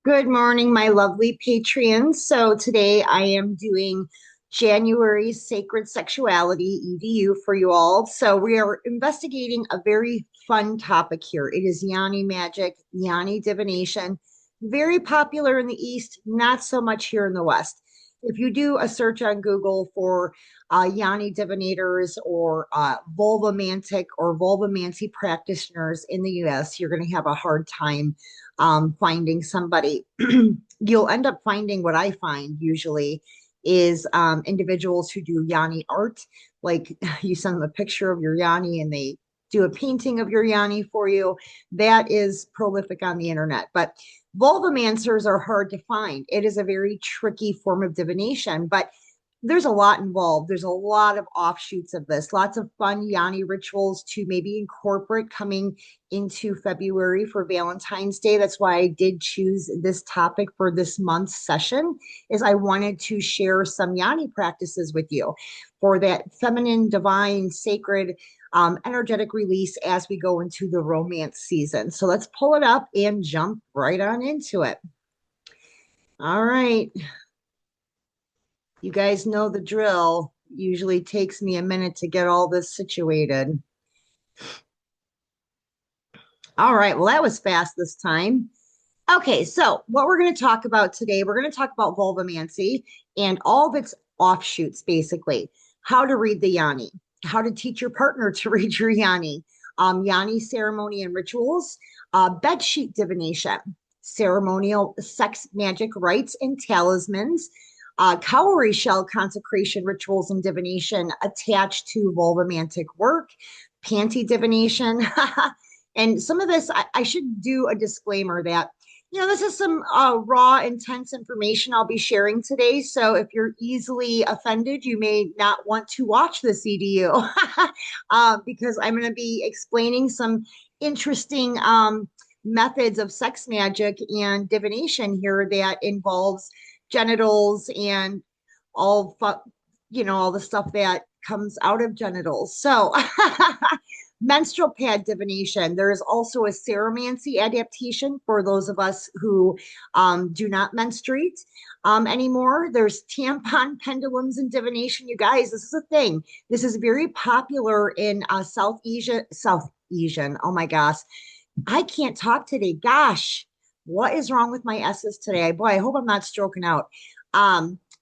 Good morning, my lovely Patreons. So today I am doing January's Sacred Sexuality EDU for you all. So we are investigating a very fun topic here. It is Yoni magic, Yoni divination, very popular in the East, not so much here in the West. If you do a search on Google for Yoni divinators or vulvamantic or vulvamancy practitioners in the US, you're going to have a hard time finding somebody. You'll end up finding what I find usually is individuals who do Yanni art. Like you send them a picture of your Yanni and they do a painting of your Yanni for you. That is prolific on the internet. But vulvamancers are hard to find. It is a very tricky form of divination, but there's a lot involved. There's a lot of offshoots of this, lots of fun Yanni rituals to maybe incorporate coming into February for Valentine's Day. That's why I did choose this topic for this month's session, is I wanted to share some Yanni practices with you for that feminine, divine, sacred, energetic release as we go into the romance season. So let's pull it up and jump right on into it. All right. You guys know the drill. Usually takes me a minute to get all this situated. All right, well, that was fast this time. Okay, so what we're going to talk about today, we're going to talk about vulvamancy and all of its offshoots, basically. How to read the Yanni, how to teach your partner to read your Yanni, Yanni ceremony and rituals, bedsheet divination, ceremonial sex magic rites and talismans, cowrie shell consecration rituals and divination attached to vulvamantic work, panty divination. And some of this, I should do a disclaimer that, this is some raw, intense information I'll be sharing today. So if you're easily offended, you may not want to watch this EDU because I'm going to be explaining some interesting methods of sex magic and divination here that involves genitals and all, all the stuff that comes out of genitals. So menstrual pad divination. There is also a ceromancy adaptation for those of us who do not menstruate anymore. There's tampon pendulums and divination. You guys, this is a thing. This is very popular in South Asia, South Asian. Oh my gosh. I can't talk today. Gosh, what is wrong with my S's today? Boy, I hope I'm not stroking out.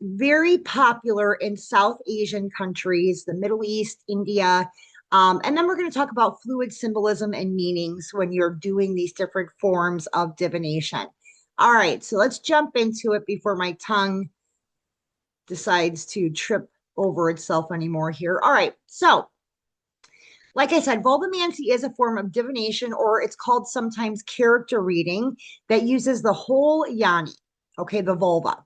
Very popular in South Asian countries, the Middle East, India, and then we're going to talk about fluid symbolism and meanings when you're doing these different forms of divination. All right, so let's jump into it before my tongue decides to trip over itself anymore here. All right, so like I said, vulvamancy is a form of divination, or it's called sometimes character reading, that uses the whole Yoni, okay, the vulva,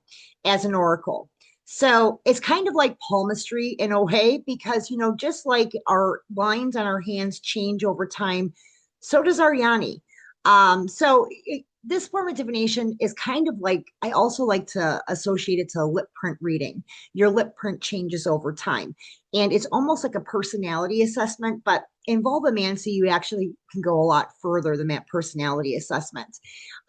as an oracle. So it's kind of like palmistry in a way, because, just like our lines on our hands change over time, so does our Yanni. This form of divination is kind of like, I also like to associate it to lip print reading. Your lip print changes over time. And it's almost like a personality assessment, but in vulvamancy, you actually can go a lot further than that personality assessment.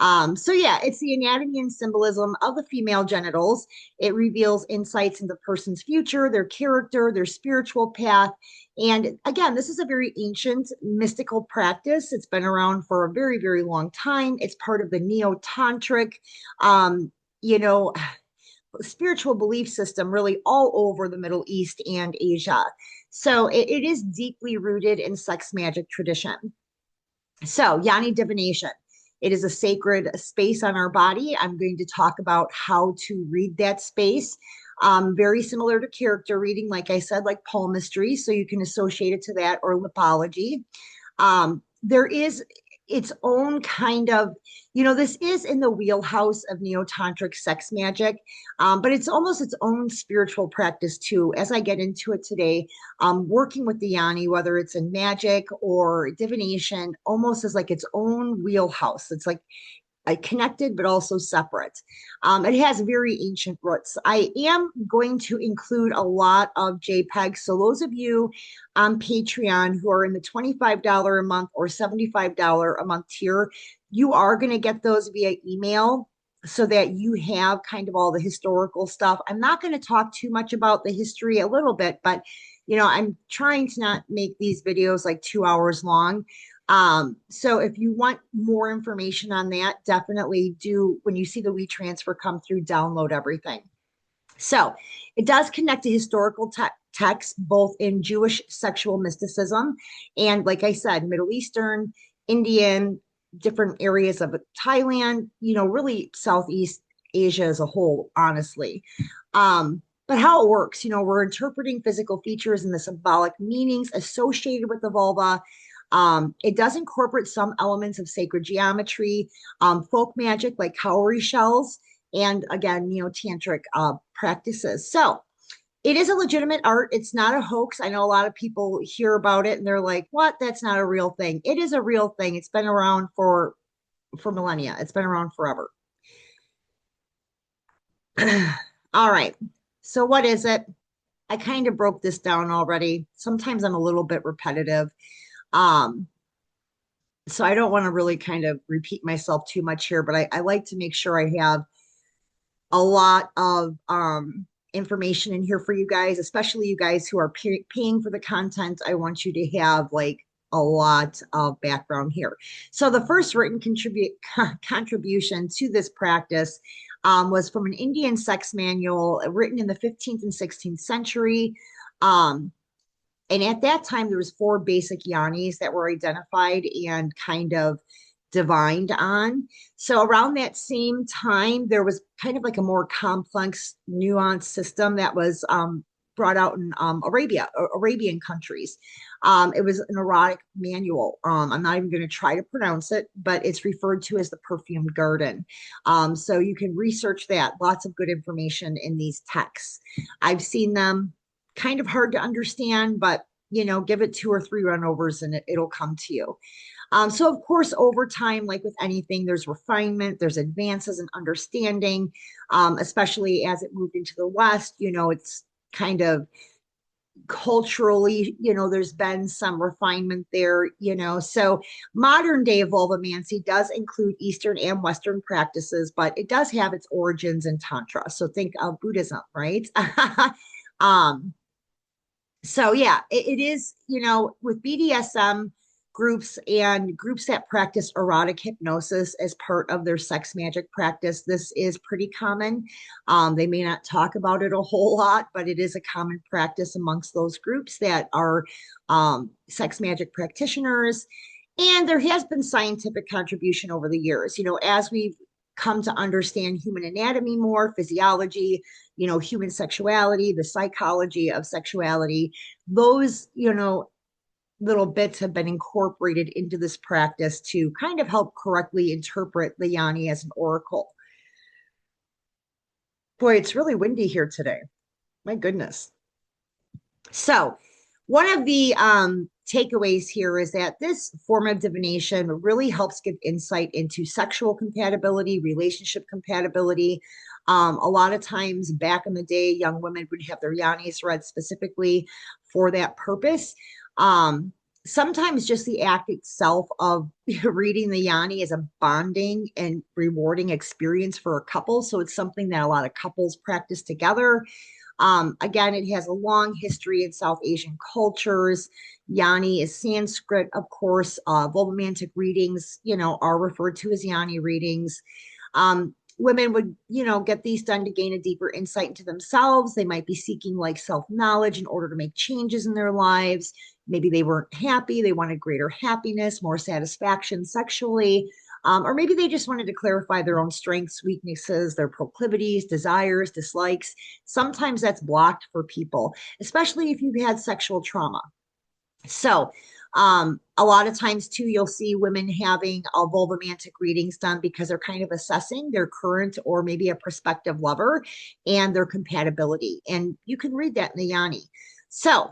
Yeah, it's the anatomy and symbolism of the female genitals. It reveals insights into the person's future, their character, their spiritual path. And again, this is a very ancient mystical practice. It's been around for a very, very long time. It's part of the neo-tantric, you know, spiritual belief system really all over the Middle East and Asia. So it is deeply rooted in sex magic tradition. So Yoni divination. It is a sacred space on our body. I'm going to talk about how to read that space. Very similar to character reading, like I said, like palmistry. So you can associate it to that, or lipology. There is its own kind of, this is in the wheelhouse of neo-tantric sex magic, but it's almost its own spiritual practice too. As I get into it today, working with the Yoni, whether it's in magic or divination, almost as like its own wheelhouse. It's like connected but also separate. It has very ancient roots. I am going to include a lot of JPEGs. So those of you on Patreon who are in the $25 a month or $75 a month tier, you are going to get those via email. so that you have kind of all the historical stuff. I'm not going to talk too much about the history, a little bit, but I'm trying to not make these videos like 2 hours long. So if you want more information on that, definitely do, when you see the WeTransfer come through, download everything. So it does connect to historical texts, both in Jewish sexual mysticism and, like I said, Middle Eastern, Indian, different areas of Thailand, really Southeast Asia as a whole, honestly. But how it works, we're interpreting physical features and the symbolic meanings associated with the vulva. It does incorporate some elements of sacred geometry, folk magic like cowrie shells, and again, tantric practices. So it is a legitimate art. It's not a hoax. I know a lot of people hear about it and they're like, "What? That's not a real thing." It is a real thing. It's been around for millennia. It's been around forever. All right. So what is it? I kind of broke this down already. Sometimes I'm a little bit repetitive. Um, so I don't want to really kind of repeat myself too much here, but I like to make sure I have a lot of information in here for you guys, especially you guys who are paying for the content. I want you to have like a lot of background here. So the first written contribution to this practice was from an Indian sex manual written in the 15th and 16th century. Um, and at that time, there was four basic yanis that were identified and kind of divined on. So around that same time, there was kind of like a more complex, nuanced system that was brought out in Arabian countries. It was an erotic manual. I'm not even going to try to pronounce it, but it's referred to as the perfumed garden. So you can research that. Lots of good information in these texts. I've seen them, kind of hard to understand, but give it two or three runovers and it'll come to you. So of course, over time, like with anything, there's refinement, there's advances in understanding, especially as it moved into the West. It's kind of culturally, there's been some refinement there. So modern day vulvamancy does include Eastern and Western practices, but it does have its origins in Tantra. So think of Buddhism, right? um, so yeah, it is, with BDSM groups and groups that practice erotic hypnosis as part of their sex magic practice, this is pretty common. They may not talk about it a whole lot, but it is a common practice amongst those groups that are sex magic practitioners. And there has been scientific contribution over the years, as we've come to understand human anatomy more, physiology, human sexuality, the psychology of sexuality. Those, little bits have been incorporated into this practice to kind of help correctly interpret the Yoni as an oracle. Boy, it's really windy here today. My goodness. So, one of the takeaways here is that this form of divination really helps give insight into sexual compatibility, relationship compatibility. A lot of times back in the day, young women would have their yanis read specifically for that purpose. Sometimes just the act itself of reading the yani is a bonding and rewarding experience for a couple. So it's something that a lot of couples practice together. Again, it has a long history in South Asian cultures. Yani is Sanskrit, of course. Vulvamantic readings, are referred to as Yani readings. Women would, get these done to gain a deeper insight into themselves. They might be seeking like self-knowledge in order to make changes in their lives. Maybe they weren't happy. They wanted greater happiness, more satisfaction sexually. Or maybe they just wanted to clarify their own strengths, weaknesses, their proclivities, desires, dislikes. Sometimes that's blocked for people, especially if you've had sexual trauma. So, a lot of times too, you'll see women having vulvamantic readings done because they're kind of assessing their current or maybe a prospective lover and their compatibility. And you can read that in the Yanni. So,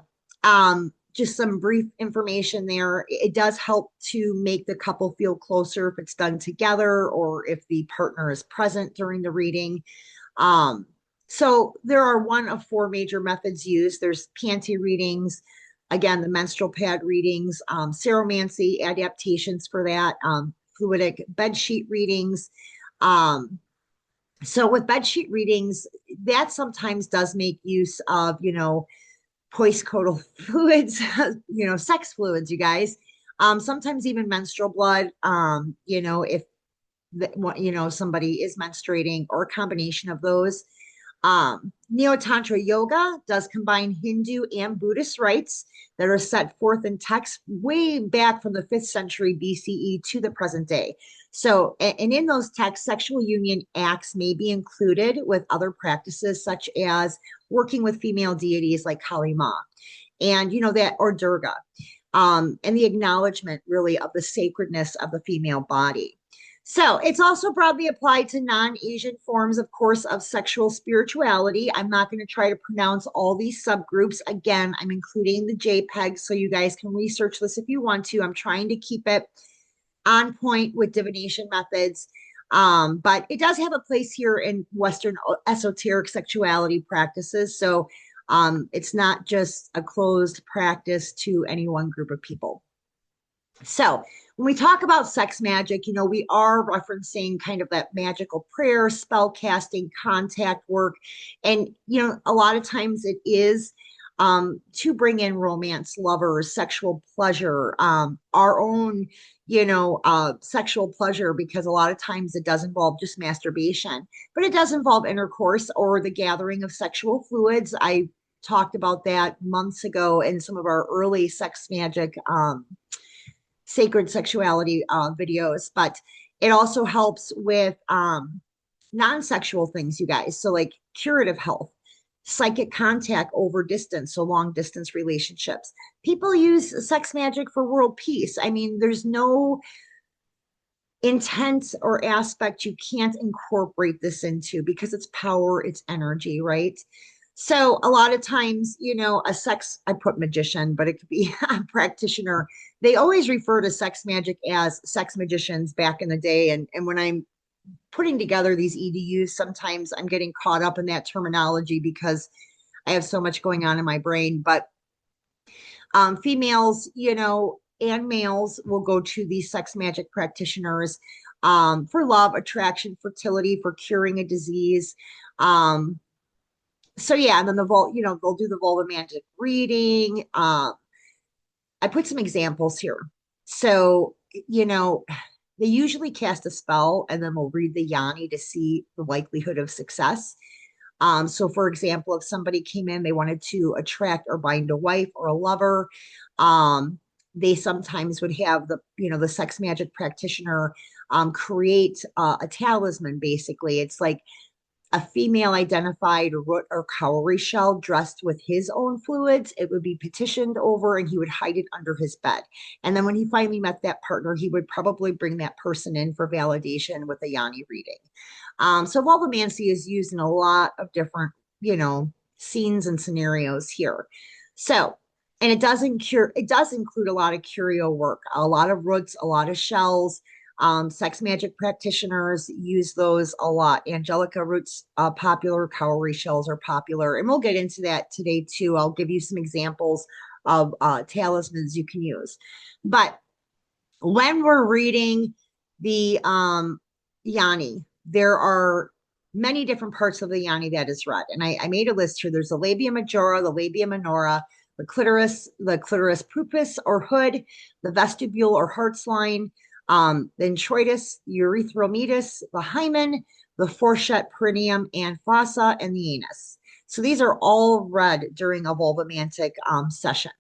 just some brief information there. It does help to make the couple feel closer if it's done together or if the partner is present during the reading. Um, so there are one of four major methods used. There's panty readings, again, the menstrual pad readings, seromancy adaptations for that, fluidic bed sheet readings, um, So with bedsheet readings, that sometimes does make use of, postcoital fluids, sex fluids, you guys. Sometimes even menstrual blood, if somebody is menstruating, or a combination of those. Neo Tantra Yoga does combine Hindu and Buddhist rites that are set forth in texts way back from the 5th century BCE to the present day. So, and in those texts, sexual union acts may be included with other practices, such as working with female deities like Kali Ma, and that, or Durga, and the acknowledgement really of the sacredness of the female body. So it's also broadly applied to non-Asian forms, of course, of sexual spirituality. I'm not going to try to pronounce all these subgroups. Again, I'm including the JPEGs so you guys can research this if you want to. I'm trying to keep it on point with divination methods. But it does have a place here in Western esoteric sexuality practices. So it's not just a closed practice to any one group of people. So when we talk about sex magic, we are referencing kind of that magical prayer, spell casting, contact work. And, a lot of times it is to bring in romance, lovers, sexual pleasure, our own, sexual pleasure, because a lot of times it does involve just masturbation, but it does involve intercourse or the gathering of sexual fluids. I talked about that months ago in some of our early sex magic sacred sexuality videos, but it also helps with non-sexual things, you guys. So like curative health, psychic contact over distance, so long distance relationships. People use sex magic for world peace. I mean, there's no intent or aspect you can't incorporate this into, because it's power, it's energy, right? So a lot of times, I put magician, but it could be a practitioner. They always refer to sex magic as sex magicians back in the day. And when I'm putting together these EDUs, sometimes I'm getting caught up in that terminology because I have so much going on in my brain. But females, and males will go to these sex magic practitioners for love, attraction, fertility, for curing a disease. So yeah, and then they'll do the Vulvamancy reading. I put some examples here. So, they usually cast a spell and then we'll read the Yoni to see the likelihood of success. So for example, if somebody came in, they wanted to attract or bind a wife or a lover, they sometimes would have the sex magic practitioner create a talisman. Basically, it's like a female identified root or cowrie shell dressed with his own fluids. It would be petitioned over and he would hide it under his bed. And then when he finally met that partner, he would probably bring that person in for validation with a Yoni reading. So Vulvamancy is used in a lot of different, scenes and scenarios here. So, and it does include a lot of curio work, a lot of roots, a lot of shells. Sex magic practitioners use those a lot. Angelica roots, popular, cowrie shells are popular. And we'll get into that today too. I'll give you some examples of talismans you can use. But when we're reading the Yoni, there are many different parts of the Yoni that is read. And I made a list here. There's the labia majora, the labia minora, the clitoris pupus or hood, the vestibule or heart's line, the introitus, urethral meatus, the hymen, the fourchette perineum and fossa, and the anus. So these are all read during a vulvamantic session.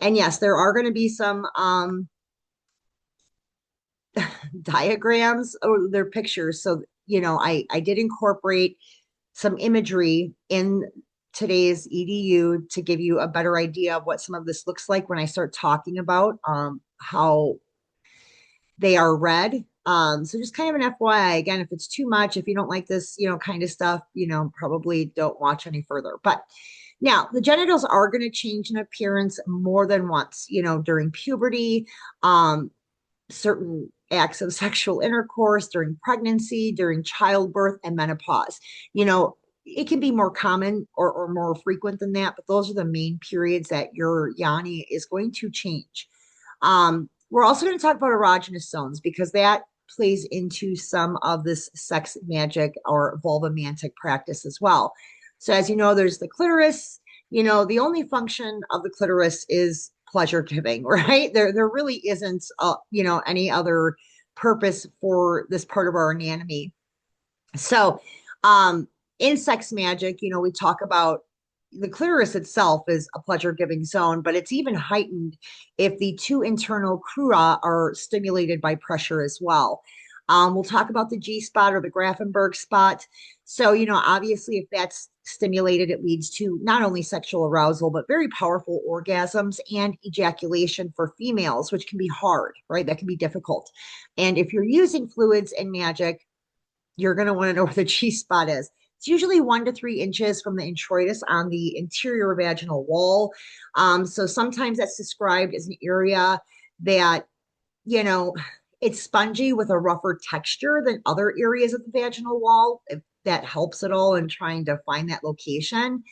And yes, there are going to be some diagrams or their pictures. So, I did incorporate some imagery in today's EDU to give you a better idea of what some of this looks like when I start talking about how they are read. So just kind of an FYI, again, if it's too much, if you don't like this, kind of stuff, probably don't watch any further. But now the genitals are going to change in appearance more than once, during puberty, certain acts of sexual intercourse, during pregnancy, during childbirth, and menopause. It can be more common or more frequent than that, but those are the main periods that your Yoni is going to change. We're also going to talk about erogenous zones because that plays into some of this sex magic or vulvamantic practice as well. So as you know, there's the clitoris. The only function of the clitoris is pleasure giving, right? There really isn't, any other purpose for this part of our anatomy. So, in sex magic, we talk about the clitoris itself is a pleasure giving zone, but it's even heightened if the two internal crura are stimulated by pressure as well. We'll talk about the G spot or the Grafenberg spot. So, obviously, if that's stimulated, it leads to not only sexual arousal, but very powerful orgasms and ejaculation for females, which can be hard, right? That can be difficult. And if you're using fluids and magic, you're going to want to know where the G spot is. It's usually 1 to 3 inches from the introitus on the interior vaginal wall. So sometimes that's described as an area that, you know, it's spongy with a rougher texture than other areas of the vaginal wall, if that helps at all in trying to find that location.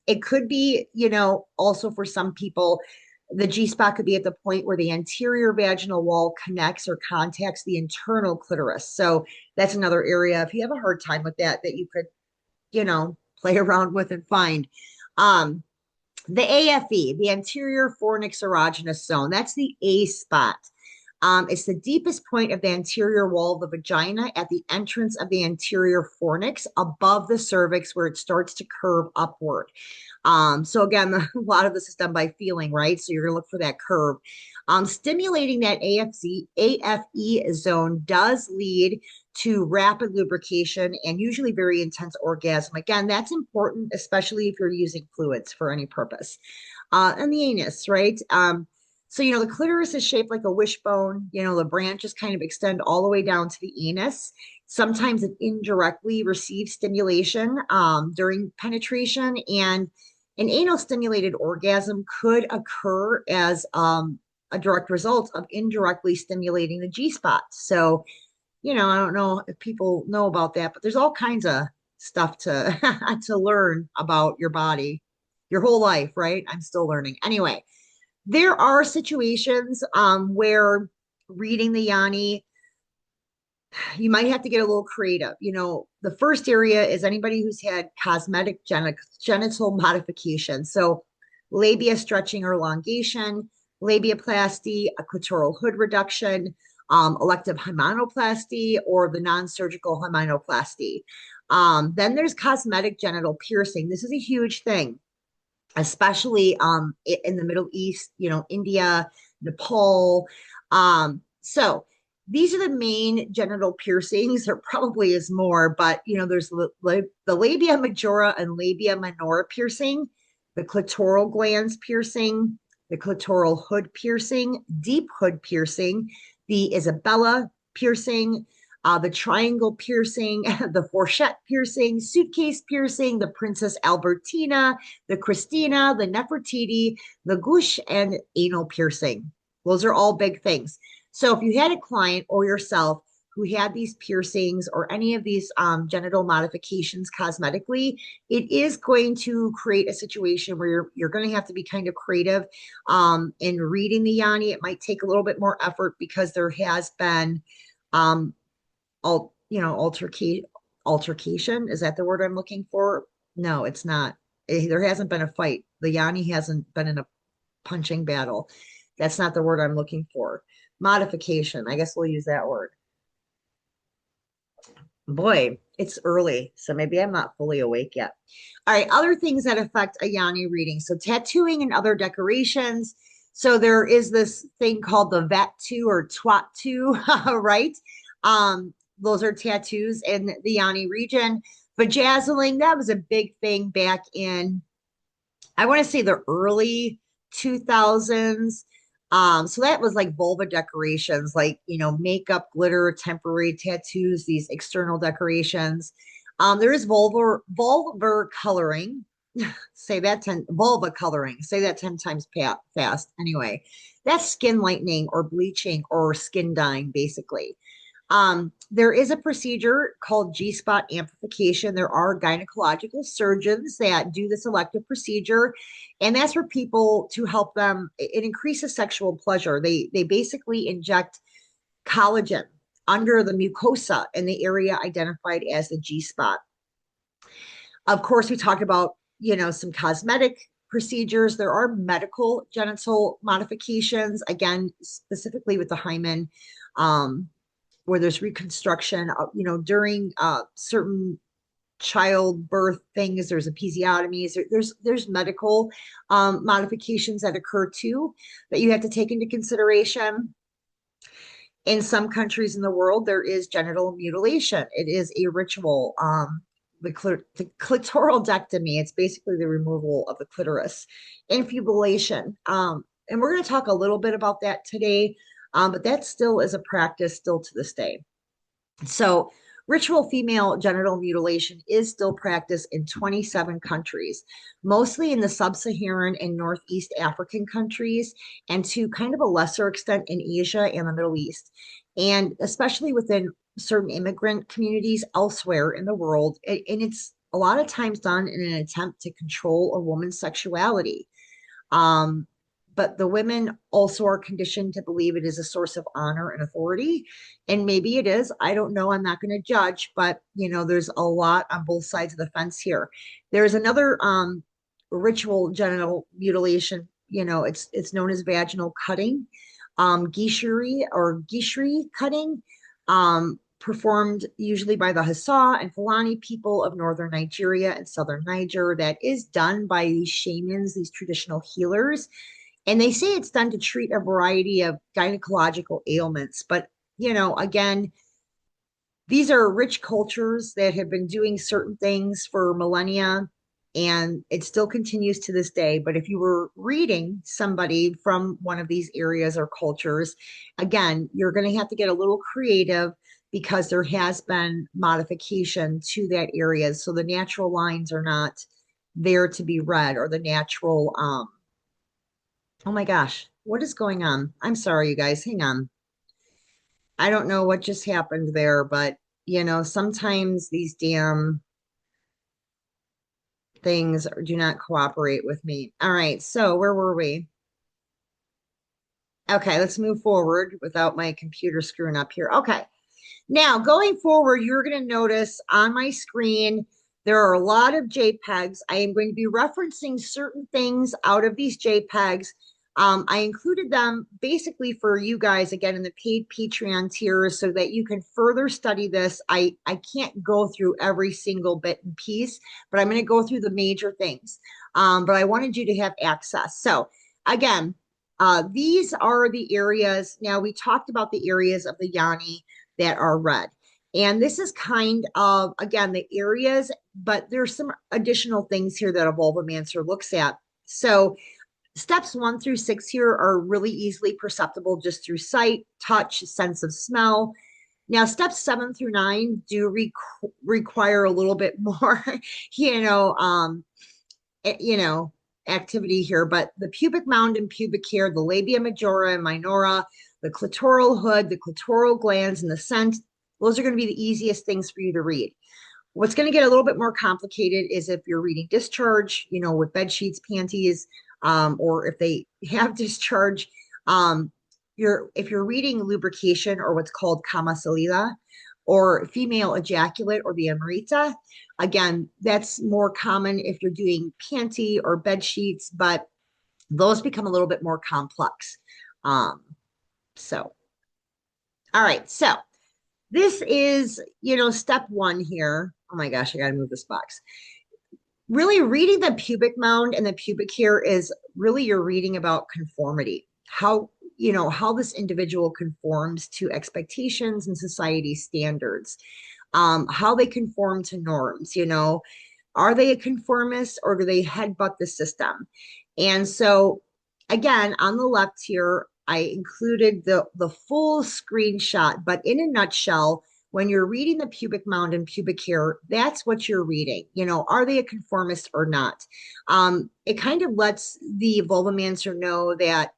It could be, also for some people, the G spot could be at the point where the anterior vaginal wall connects or contacts the internal clitoris. So that's another area, if you have a hard time with that, that you could, play around with and find. Um, the AFE, the anterior fornix erogenous zone, that's the A spot. It's the deepest point of the anterior wall of the vagina at the entrance of the anterior fornix above the cervix where it starts to curve upward. So again, a lot of this is done by feeling, right? So you're going to look for that curve. Stimulating that AFE zone does lead to rapid lubrication and usually very intense orgasm. Again, that's important, especially if you're using fluids for any purpose. And the anus, right? So, the clitoris is shaped like a wishbone. The branches kind of extend all the way down to the anus. Sometimes it indirectly receives stimulation during penetration, and an anal stimulated orgasm could occur as a direct result of indirectly stimulating the G spot. So, I don't know if people know about that, but there's all kinds of stuff to to learn about your body, your whole life, right? I'm still learning. Anyway, there are situations where reading the Yoni, you might have to get a little creative. The first area is anybody who's had cosmetic genital modification. So labia stretching or elongation, labiaplasty, a clitoral hood reduction, elective hymenoplasty, or the non-surgical hymenoplasty. Then there's cosmetic genital piercing. This is a huge thing, especially in the Middle East, India, Nepal. So these are the main genital piercings. There probably is more, but there's the labia majora and labia minora piercing, the clitoral glands piercing, the clitoral hood piercing, deep hood piercing, the Isabella piercing, the triangle piercing, the fourchette piercing, suitcase piercing, the Princess Albertina, the Christina, the Nefertiti, the Gush, and anal piercing. Those are all big things. So if you had a client or yourself who had these piercings or any of these genital modifications cosmetically, it is going to create a situation where you're going to have to be kind of creative in reading the Yoni. It might take a little bit more effort because there has been altercation. Is that the word I'm looking for? No, it's not. There hasn't been a fight. The Yanni hasn't been in a punching battle. That's not the word I'm looking for. Modification. I guess we'll use that word. Boy, it's early, so maybe I'm not fully awake yet. All right, other things that affect a Yanni reading. So tattooing and other decorations. So there is this thing called the Vat2 or Twat2, right? Those are tattoos in the Yanni region. Vajazzling, that was a big thing back in, I want to say the early 2000s. So that was like vulva decorations, like, makeup, glitter, temporary tattoos, these external decorations. There is vulvar coloring. Vulva coloring. Say that 10 times fast. Anyway, that's skin lightening or bleaching or skin dyeing, basically. There is a procedure called G-spot amplification. There are gynecological surgeons that do this elective procedure, and that's for people to help them. It increases sexual pleasure. They basically inject collagen under the mucosa in the area identified as the G spot. Of course, we talked about, some cosmetic procedures. There are medical genital modifications, again, specifically with the hymen, um, where there's reconstruction, during certain childbirth things. There's episiotomies. There's medical modifications that occur too that you have to take into consideration. In some countries in the world, there is genital mutilation. It is a ritual. The clitoridectomy, it's basically the removal of the clitoris. Infibulation. And we're going to talk a little bit about that today, but that still is a practice still to this day. So, ritual female genital mutilation is still practiced in 27 countries, mostly in the sub-Saharan and Northeast African countries, and to kind of a lesser extent in Asia and the Middle East, and especially within certain immigrant communities elsewhere in the world. And it's a lot of times done in an attempt to control a woman's sexuality. Um, but the women also are conditioned to believe it is a source of honor and authority. And maybe it is. I don't know. I'm not going to judge, but there's a lot on both sides of the fence here. There's another ritual genital mutilation. It's known as vaginal cutting, gishri cutting, performed usually by the Hausa and Fulani people of northern Nigeria and southern Niger. That is done by these shamans, these traditional healers. And they say it's done to treat a variety of gynecological ailments. But, again, these are rich cultures that have been doing certain things for millennia, and it still continues to this day. But if you were reading somebody from one of these areas or cultures, again, you're going to have to get a little creative because there has been modification to that area. So the natural lines are not there to be read, or the natural, oh my gosh, what is going on? I'm sorry, you guys. Hang on. I don't know what just happened there, but sometimes these damn things do not cooperate with me. All right, so where were we? Okay, let's move forward without my computer screwing up here. Okay. Now, going forward, you're going to notice on my screen, there are a lot of JPEGs. I am going to be referencing certain things out of these JPEGs. I included them basically for you guys, again, in the paid Patreon tiers so that you can further study this. I can't go through every single bit and piece, but I'm going to go through the major things. But I wanted you to have access. So again, these are the areas. Now, we talked about the areas of the Yoni that are red. And this is kind of, again, the areas, but there's some additional things here that a vulvomancer looks at. So steps 1 through 6 here are really easily perceptible just through sight, touch, sense of smell. Now, steps 7 through 9 do require a little bit more, you know, um, you know, activity here, but the pubic mound and pubic hair, the labia majora and minora, the clitoral hood, the clitoral glands, and the scent, those are going to be the easiest things for you to read. What's going to get a little bit more complicated is if you're reading discharge, with bed sheets, panties, or if they have discharge, if you're reading lubrication or what's called kama salila, or female ejaculate or the amrita, again, that's more common if you're doing panty or bed sheets, but those become a little bit more complex. So, all right, so this is, step 1 here. Oh my gosh, I got to move this box. Really reading the pubic mound and the pubic hair is really you're reading about conformity, how this individual conforms to expectations and society standards, how they conform to norms, are they a conformist or do they headbutt the system? And so again, on the left here, I included the full screenshot, but in a nutshell, when you're reading the pubic mound and pubic hair, that's what you're reading. Are they a conformist or not? It kind of lets the vulvomancer know that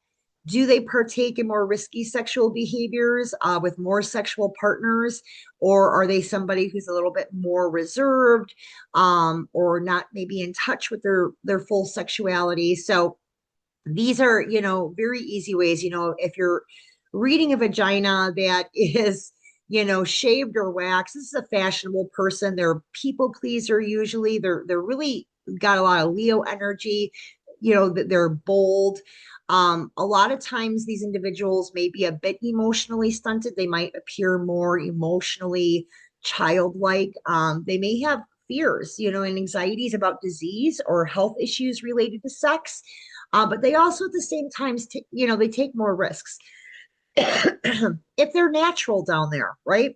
do they partake in more risky sexual behaviors with more sexual partners, or are they somebody who's a little bit more reserved or not maybe in touch with their full sexuality? So these are, very easy ways, if you're reading a vagina that is, shaved or waxed. This is a fashionable person. They're a people pleaser usually. They're really got a lot of Leo energy, that they're bold. A lot of times these individuals may be a bit emotionally stunted. They might appear more emotionally childlike. They may have fears, and anxieties about disease or health issues related to sex. But they also at the same time, they take more risks. If they're natural down there, right?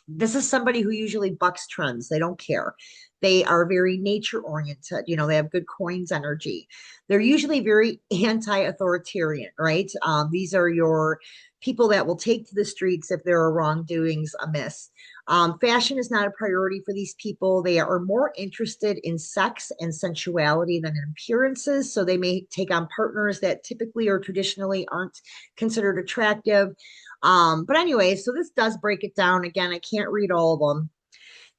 This is somebody who usually bucks trends. They don't care. They are very nature oriented. They have good coins energy. They're usually very anti-authoritarian, right? These are your people that will take to the streets if there are wrongdoings amiss. Fashion is not a priority for these people. They are more interested in sex and sensuality than in appearances. So they may take on partners that typically or traditionally aren't considered attractive. But anyway, so this does break it down. Again, I can't read all of them.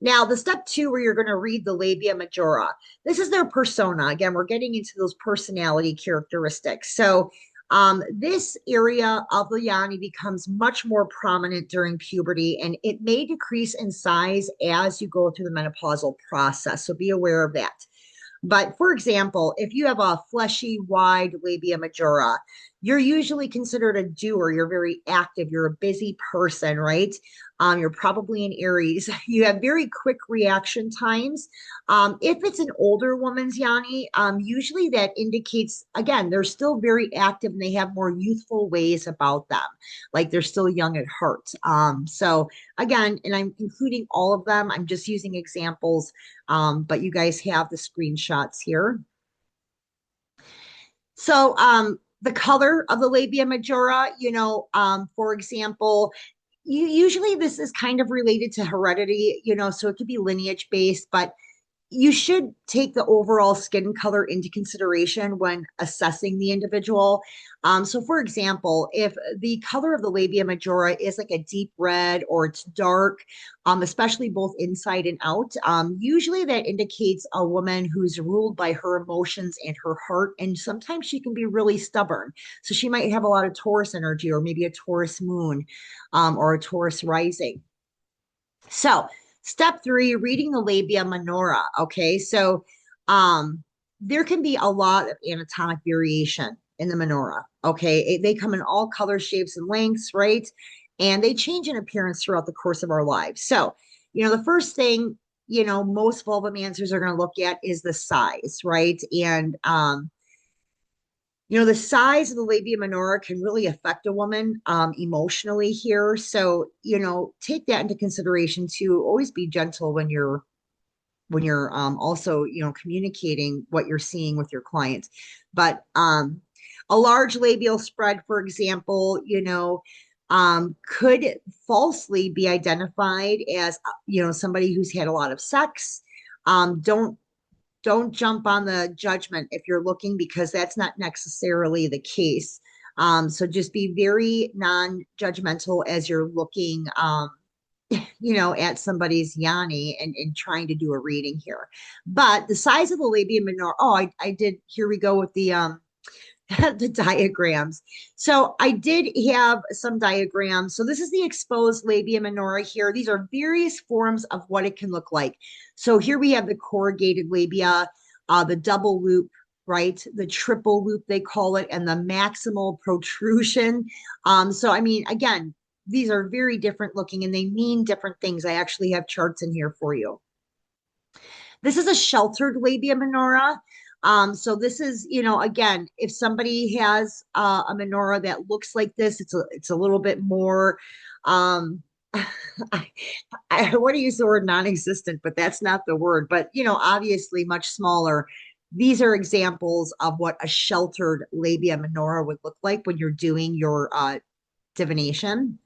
Now, the step two, where you're going to read the labia majora, this is their persona. Again, we're getting into those personality characteristics. So, this area of the yoni becomes much more prominent during puberty, and it may decrease in size as you go through the menopausal process. So, be aware of that. But for example, if you have a fleshy, wide labia majora, you're usually considered a doer. You're very active. You're a busy person, right? You're probably an Aries. You have very quick reaction times. If it's an older woman's yoni, usually that indicates, again, they're still very active and they have more youthful ways about them. Like they're still young at heart. So again, and I'm including all of them. I'm just using examples, but you guys have the screenshots here. So the color of the labia majora, for example, usually this is kind of related to heredity, so it could be lineage based, but you should take the overall skin color into consideration when assessing the individual. So, for example, if the color of the labia majora is like a deep red or it's dark, especially both inside and out, usually that indicates a woman who's ruled by her emotions and her heart. And sometimes she can be really stubborn. So, she might have a lot of Taurus energy or maybe a Taurus moon or a Taurus rising. So, step three, reading the labia minora. Okay, so there can be a lot of anatomic variation in the minora. Okay, they come in all colors, shapes, and lengths, right? And they change in appearance throughout the course of our lives. So, the first thing most vulvamancers are going to look at is the size, right? And the size of the labia minora can really affect a woman emotionally here. So, take that into consideration too. Always be gentle when you're also, communicating what you're seeing with your clients. But a large labial spread, for example, could falsely be identified as, somebody who's had a lot of sex. Don't jump on the judgment if you're looking because that's not necessarily the case. So just be very non-judgmental as you're looking, at somebody's yoni and trying to do a reading here. But the size of the labia minora, oh, I did, here we go with the the diagrams. So I did have some diagrams. So this is the exposed labia minora here. These are various forms of what it can look like. So here we have the corrugated labia, the double loop, right? The triple loop, they call it, and the maximal protrusion. So, I mean, again, these are very different looking and they mean different things. I actually have charts in here for you. This is a sheltered labia minora. So this is, again, if somebody has a menorah that looks like this, it's a little bit more, I want to use the word non-existent, but that's not the word. But obviously much smaller. These are examples of what a sheltered labia minora would look like when you're doing your divination.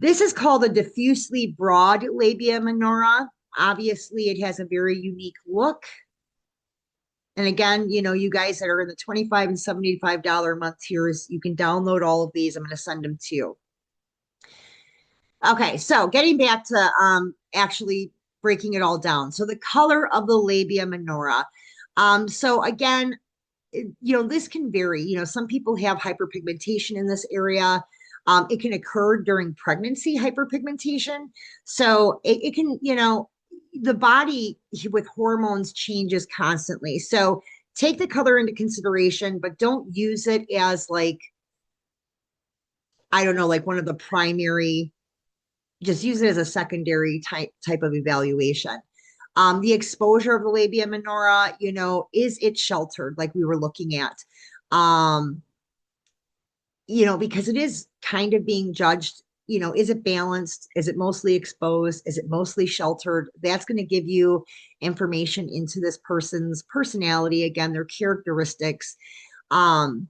This is called a diffusely broad labia minora. Obviously, it has a very unique look. And again, you guys that are in the $25 and $75 a month tiers, you can download all of these. I'm going to send them to you. Okay, so getting back to actually breaking it all down. So the color of the labia minora. So again, this can vary. Some people have hyperpigmentation in this area. It can occur during pregnancy, hyperpigmentation. So it can, the body with hormones changes constantly. So take the color into consideration, but don't use it as like, I don't know, like one of the primary, just use it as a secondary type of evaluation. The exposure of the labia minora, is it sheltered like we were looking at? Um, because it is kind of being judged, is it balanced? Is it mostly exposed? Is it mostly sheltered? That's going to give you information into this person's personality, again, their characteristics. Um,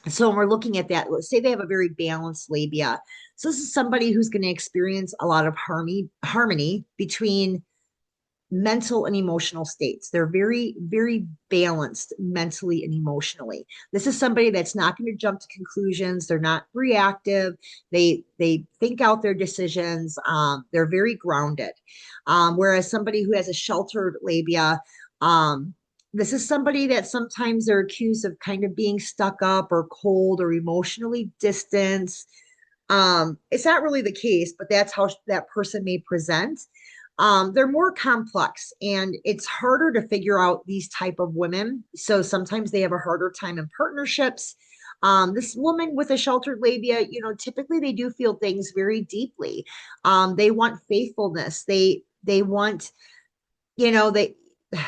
so when we're looking at that, let's say they have a very balanced labia. So this is somebody who's going to experience a lot of harmony between mental and emotional states. They're very, very balanced mentally and emotionally. This is somebody that's not going to jump to conclusions. They're not reactive. They think out their decisions. They're very grounded. Whereas somebody who has a sheltered labia, this is somebody that sometimes they're accused of kind of being stuck up or cold or emotionally distant. It's not really the case, but that's how that person may present. They're more complex and it's harder to figure out these type of women. So sometimes they have a harder time in partnerships. This woman with a sheltered labia, typically they do feel things very deeply. They want faithfulness. They want,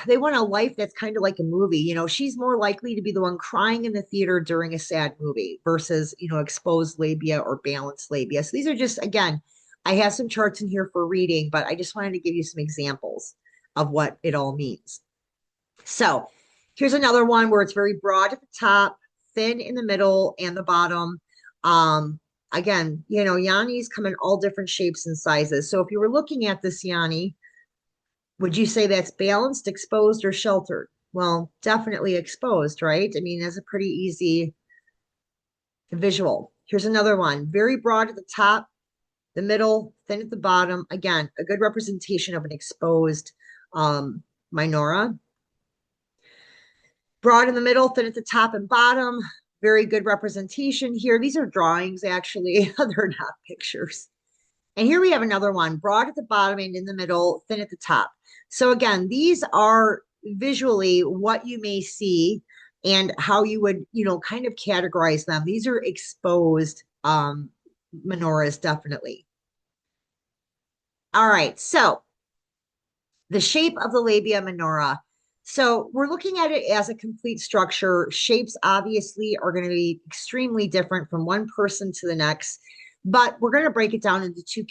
they want a life that's kind of like a movie. She's more likely to be the one crying in the theater during a sad movie versus, exposed labia or balanced labia. So these are just, again, I have some charts in here for reading, but I just wanted to give you some examples of what it all means. So here's another one where it's very broad at the top, thin in the middle and the bottom. Again, Yonis come in all different shapes and sizes. So if you were looking at this Yoni, would you say that's balanced, exposed, or sheltered? Well, definitely exposed, right? I mean, that's a pretty easy visual. Here's another one, very broad at the top, the middle, thin at the bottom. Again, a good representation of an exposed minora. Broad in the middle, thin at the top and bottom. Very good representation here. These are drawings, actually. They're not pictures. And here we have another one, broad at the bottom and in the middle, thin at the top. So again, these are visually what you may see and how you would, kind of categorize them. These are exposed menoras, definitely. All right, so the shape of the labia minora. So we're looking at it as a complete structure. Shapes obviously are going to be extremely different from one person to the next, but we're going to break it down into two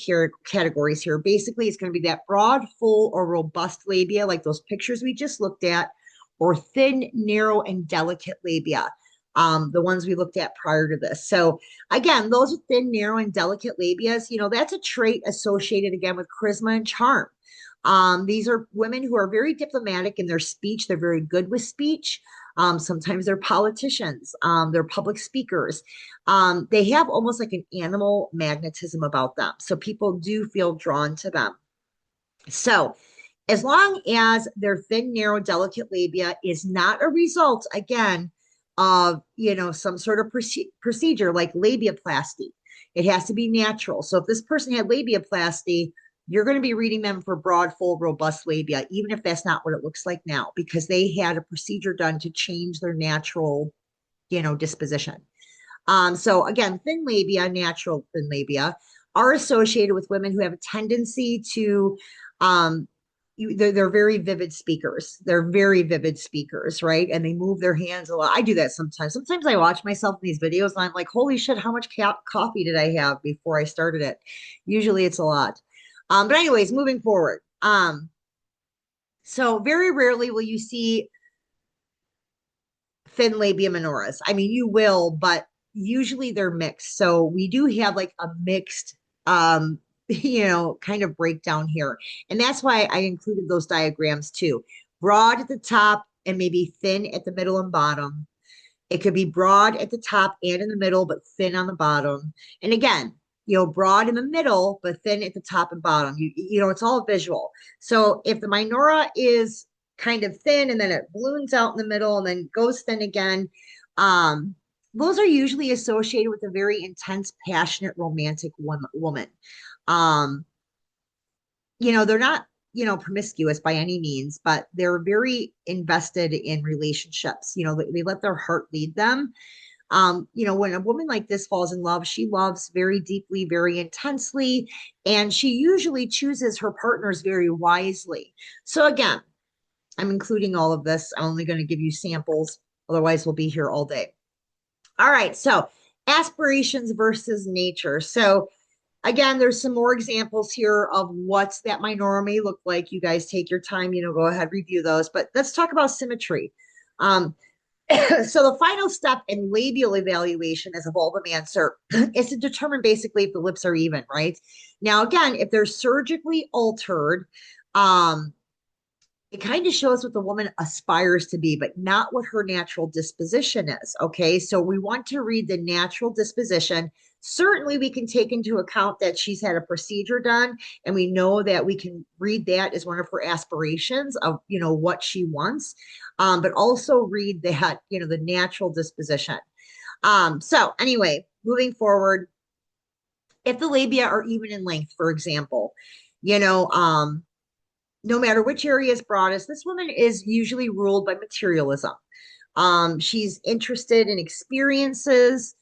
categories here. Basically, it's going to be that broad, full, or robust labia, like those pictures we just looked at, or thin, narrow, and delicate labia. The ones we looked at prior to this. So again, those are thin, narrow, and delicate labias. That's a trait associated again with charisma and charm. These are women who are very diplomatic in their speech. They're very good with speech. Sometimes they're politicians. They're public speakers. They have almost like an animal magnetism about them. So people do feel drawn to them. So as long as their thin, narrow, delicate labia is not a result, again, of, some sort of procedure like labiaplasty, it has to be natural. So if this person had labiaplasty, you're going to be reading them for broad, full, robust labia, even if that's not what it looks like now, because they had a procedure done to change their natural, disposition. So again, thin labia, natural thin labia, are associated with women who have a tendency to, they're very vivid speakers. They're very vivid speakers, right? And they move their hands a lot. I do that sometimes. Sometimes I watch myself in these videos and I'm like, holy shit, how much coffee did I have before I started it? Usually it's a lot. But anyways, moving forward. So very rarely will you see thin labia minoras. I mean, you will, but usually they're mixed. So we do have like a mixed, kind of breakdown here. And that's why I included those diagrams too. Broad at the top and maybe thin at the middle and bottom. It could be broad at the top and in the middle, but thin on the bottom. And again, broad in the middle, but thin at the top and bottom. It's all visual. So if the minora is kind of thin and then it balloons out in the middle and then goes thin again, those are usually associated with a very intense, passionate, romantic woman. Um, they're not, promiscuous by any means, but they're very invested in relationships. They let their heart lead them. When a woman like this falls in love, she loves very deeply, very intensely, and she usually chooses her partners very wisely. So again, I'm including all of this. I'm only going to give you samples. Otherwise, we'll be here all day. All right. So aspirations versus nature. So again, there's some more examples here of what that minora may look like. You guys take your time, go ahead, review those. But let's talk about symmetry. Um, so the final step in labial evaluation as a vulvamancer is to determine basically if the lips are even, right? Now, again, if they're surgically altered, um, it kind of shows what the woman aspires to be, but not what her natural disposition is. Okay. So we want to read the natural disposition. Certainly, we can take into account that she's had a procedure done, and we know that we can read that as one of her aspirations of, what she wants, but also read that, the natural disposition. So, anyway, moving forward, if the labia are even in length, for example, you know, um, no matter which area is broadest, this woman is usually ruled by materialism. She's interested in experiences.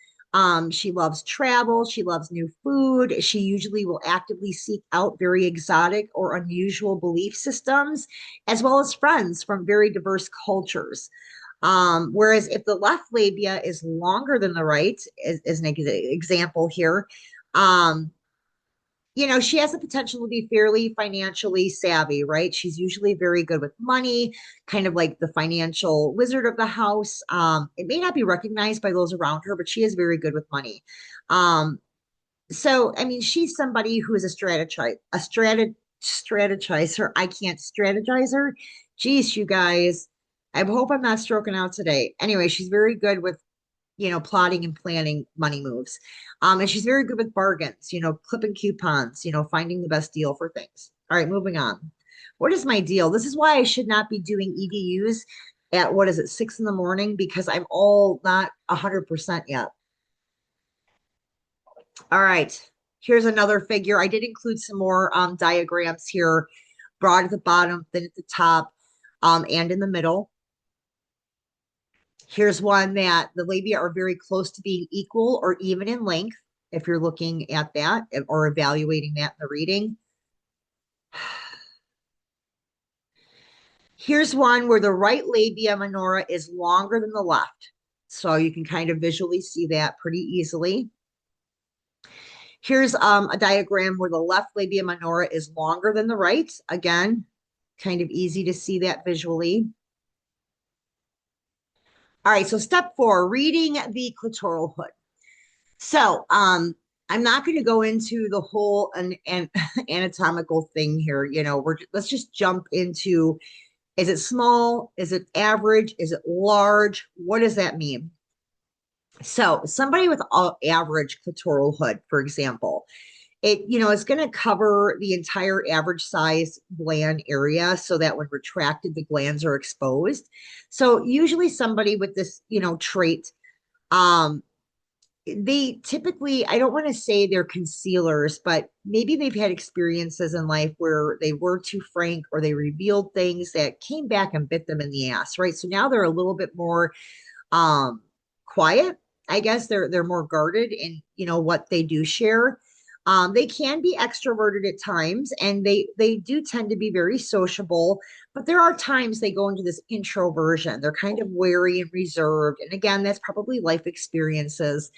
She loves travel. She loves new food. She usually will actively seek out very exotic or unusual belief systems, as well as friends from very diverse cultures. Whereas if the left labia is longer than the right, as an example here, um, she has the potential to be fairly financially savvy, right? She's usually very good with money, kind of like the financial wizard of the house. It may not be recognized by those around her, but she is very good with money. Um, so, I mean, she's somebody who is a strategizer. I can't strategizer. Geez, you guys. I hope I'm not stroking out today. Anyway, she's very good with plotting and planning money moves. And she's very good with bargains, clipping coupons, finding the best deal for things. All right, moving on. What is my deal? This is why I should not be doing EDUs at what is it, 6 in the morning, because I'm all not 100% yet. All right, here's another figure. I did include some more diagrams here, broad at the bottom, thin at the top, and in the middle. Here's one that the labia are very close to being equal or even in length, if you're looking at that or evaluating that in the reading. Here's one where the right labia minora is longer than the left. So you can kind of visually see that pretty easily. Here's a diagram where the left labia minora is longer than the right. Again, kind of easy to see that visually. All right, so step 4, reading the clitoral hood. So, I'm not going to go into the whole an anatomical thing here. Let's just jump into, is it small? Is it average? Is it large? What does that mean? So, somebody with an average clitoral hood, for example, it's going to cover the entire average size gland area so that when retracted, the glands are exposed. So, usually somebody with this, trait, um, they typically, I don't want to say they're concealers, but maybe they've had experiences in life where they were too frank or they revealed things that came back and bit them in the ass, right? So now they're a little bit more um quiet. I guess they're more guarded in, what they do share. They can be extroverted at times, and they do tend to be very sociable, but there are times they go into this introversion. They're kind of wary and reserved. And again, that's probably life experiences.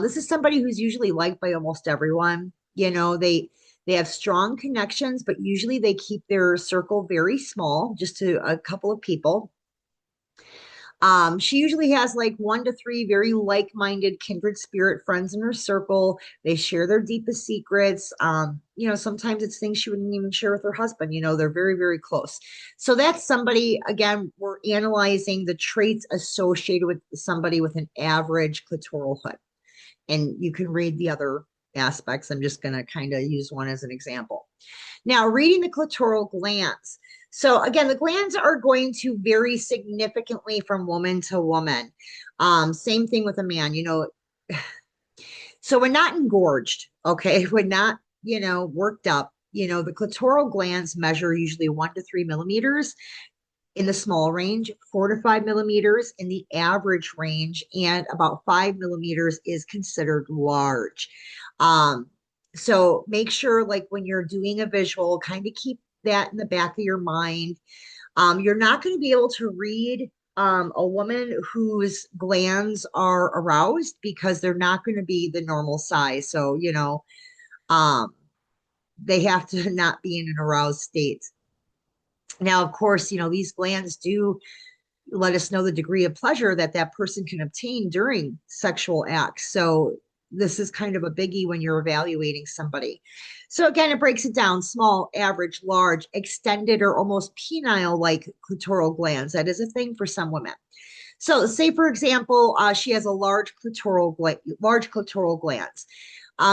This is somebody who's usually liked by almost everyone. They have strong connections, but usually they keep their circle very small, just to a couple of people. She usually has like 1 to 3 very like-minded kindred spirit friends in her circle. They share their deepest secrets. Sometimes it's things she wouldn't even share with her husband. They're very, very close. So that's somebody, again, we're analyzing the traits associated with somebody with an average clitoral hood. And you can read the other aspects. I'm just going to kind of use one as an example. Now, reading the clitoral glands. So again, the glands are going to vary significantly from woman to woman. Same thing with a man, so we're not engorged, okay? We're not, worked up. The clitoral glands measure usually 1 to 3 millimeters in the small range, 4 to 5 millimeters in the average range, and about 5 millimeters is considered large. Um, so make sure, like when you're doing a visual, kind of keep that in the back of your mind. You're not going to be able to read a woman whose glands are aroused because they're not going to be the normal size. So, um, they have to not be in an aroused state. Now, of course, these glands do let us know the degree of pleasure that that person can obtain during sexual acts. So this is kind of a biggie when you're evaluating somebody. So again, it breaks it down: small, average, large, extended, or almost penile like clitoral glands. That is a thing for some women. So say, for example, she has a large clitoral glands.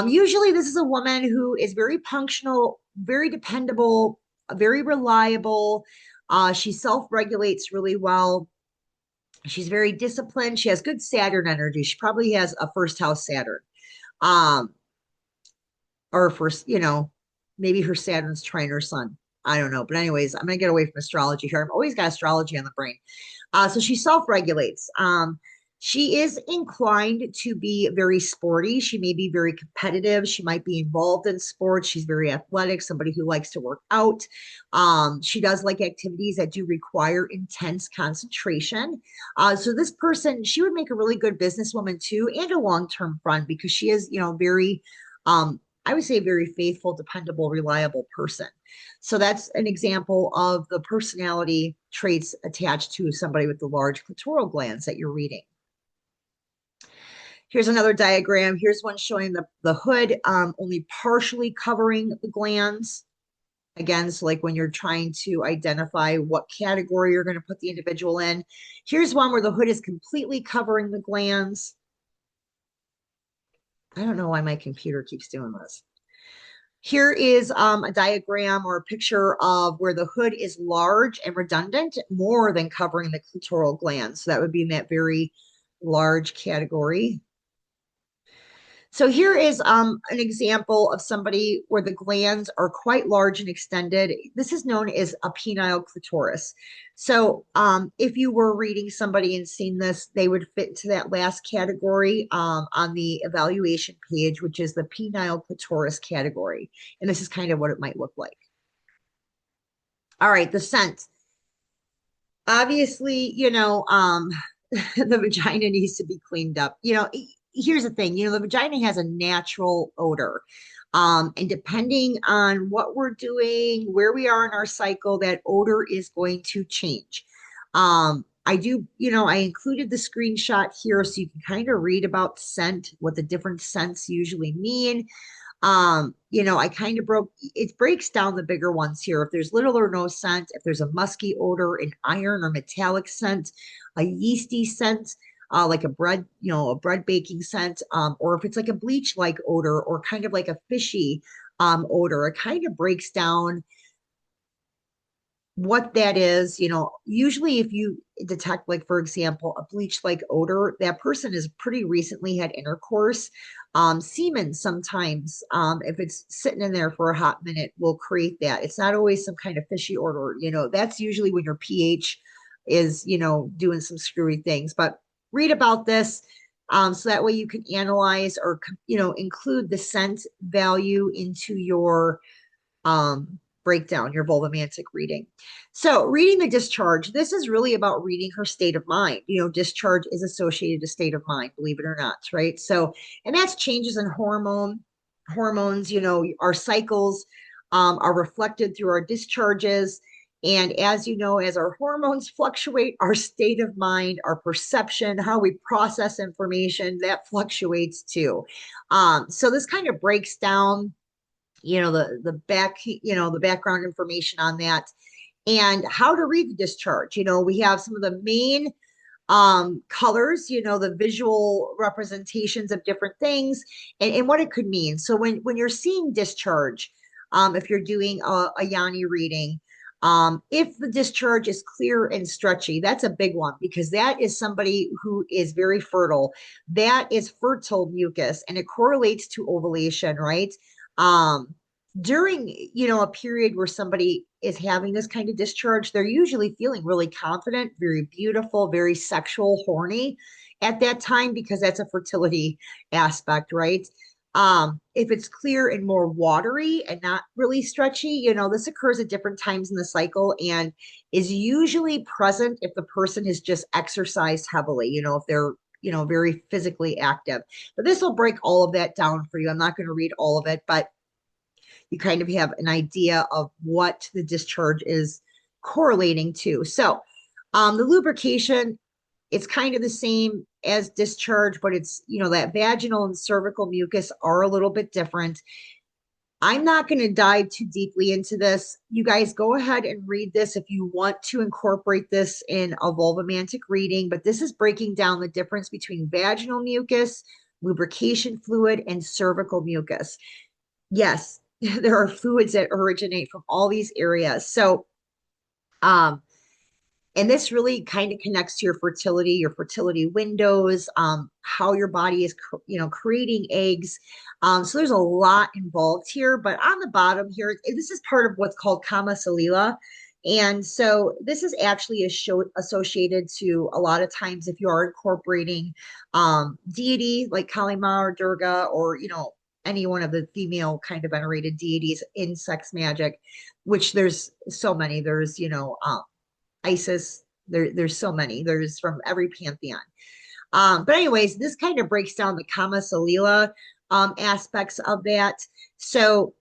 Usually this is a woman who is very functional, very dependable, very reliable. She self-regulates really well. She's very disciplined. She has good Saturn energy. She probably has a first house Saturn. Um, or first, maybe her Saturn's trine her sun. I don't know. But anyways, I'm gonna get away from astrology here. I've always got astrology on the brain. So she self-regulates. She is inclined to be very sporty. She may be very competitive. She might be involved in sports. She's very athletic, somebody who likes to work out. She does like activities that do require intense concentration. So this person, she would make a really good businesswoman too, and a long-term friend because she is, very, I would say, a very faithful, dependable, reliable person. So that's an example of the personality traits attached to somebody with the large clitoral glands that you're reading. Here's another diagram. Here's one showing the hood only partially covering the glands. Again, so like when you're trying to identify what category you're going to put the individual in. Here's one where the hood is completely covering the glands. I don't know why my computer keeps doing this. Here is a diagram or a picture of where the hood is large and redundant, more than covering the clitoral glands. So that would be in that very large category. So here is an example of somebody where the glands are quite large and extended. This is known as a penile clitoris. So if you were reading somebody and seeing this, they would fit into that last category on the evaluation page, which is the penile clitoris category. And this is kind of what it might look like. All right, the scent. Obviously, the vagina needs to be cleaned up. Here's the thing, the vagina has a natural odor. And depending on what we're doing, where we are in our cycle, that odor is going to change. I included the screenshot here so you can kind of read about scent, what the different scents usually mean. I kind of it breaks down the bigger ones here. If there's little or no scent, if there's a musky odor, an iron or metallic scent, a yeasty scent, like a bread baking scent, or if it's like a bleach-like odor or kind of like a fishy odor, it kind of breaks down what that is. Usually if you detect, like, for example, a bleach-like odor, that person has pretty recently had intercourse. Semen sometimes, if it's sitting in there for a hot minute, will create that. It's not always some kind of fishy odor. That's usually when your pH is, doing some screwy things. But read about this so that way you can analyze or, include the scent value into your breakdown, your vulvamantic reading. So reading the discharge, this is really about reading her state of mind. Discharge is associated to state of mind, believe it or not, right? So, and that's changes in hormones, our cycles are reflected through our discharges. And as you know, as our hormones fluctuate, our state of mind, our perception, how we process information, that fluctuates too. So this kind of breaks down the background information on that and how to read the discharge. We have some of the main colors, the visual representations of different things and what it could mean. So when you're seeing discharge, if you're doing a Yoni reading, If the discharge is clear and stretchy, that's a big one because that is somebody who is very fertile. That is fertile mucus and it correlates to ovulation, right? Um, During, a period where somebody is having this kind of discharge, they're usually feeling really confident, very beautiful, very sexual, horny at that time because that's a fertility aspect, right? If it's clear and more watery and not really stretchy, this occurs at different times in the cycle and is usually present if the person has just exercised heavily, if they're, very physically active. But this will break all of that down for you. I'm not going to read all of it, but you kind of have an idea of what the discharge is correlating to. So, the lubrication, it's kind of the same as discharge, but it's, that vaginal and cervical mucus are a little bit different. I'm not going to dive too deeply into this. You guys go ahead and read this if you want to incorporate this in a vulvamantic reading, but this is breaking down the difference between vaginal mucus, lubrication fluid, and cervical mucus. Yes, there are fluids that originate from all these areas. So, um, and this really kind of connects to your fertility windows, how your body is, creating eggs. So there's a lot involved here, but on the bottom here, this is part of what's called Kama Salila. And so this is actually associated to a lot of times if you are incorporating deity like Kali Ma or Durga or, any one of the female kind of venerated deities in sex magic, which there's so many. There's, Isis. There's so many. There's from every pantheon. But anyways, this kind of breaks down the Kama Salila aspects of that. So,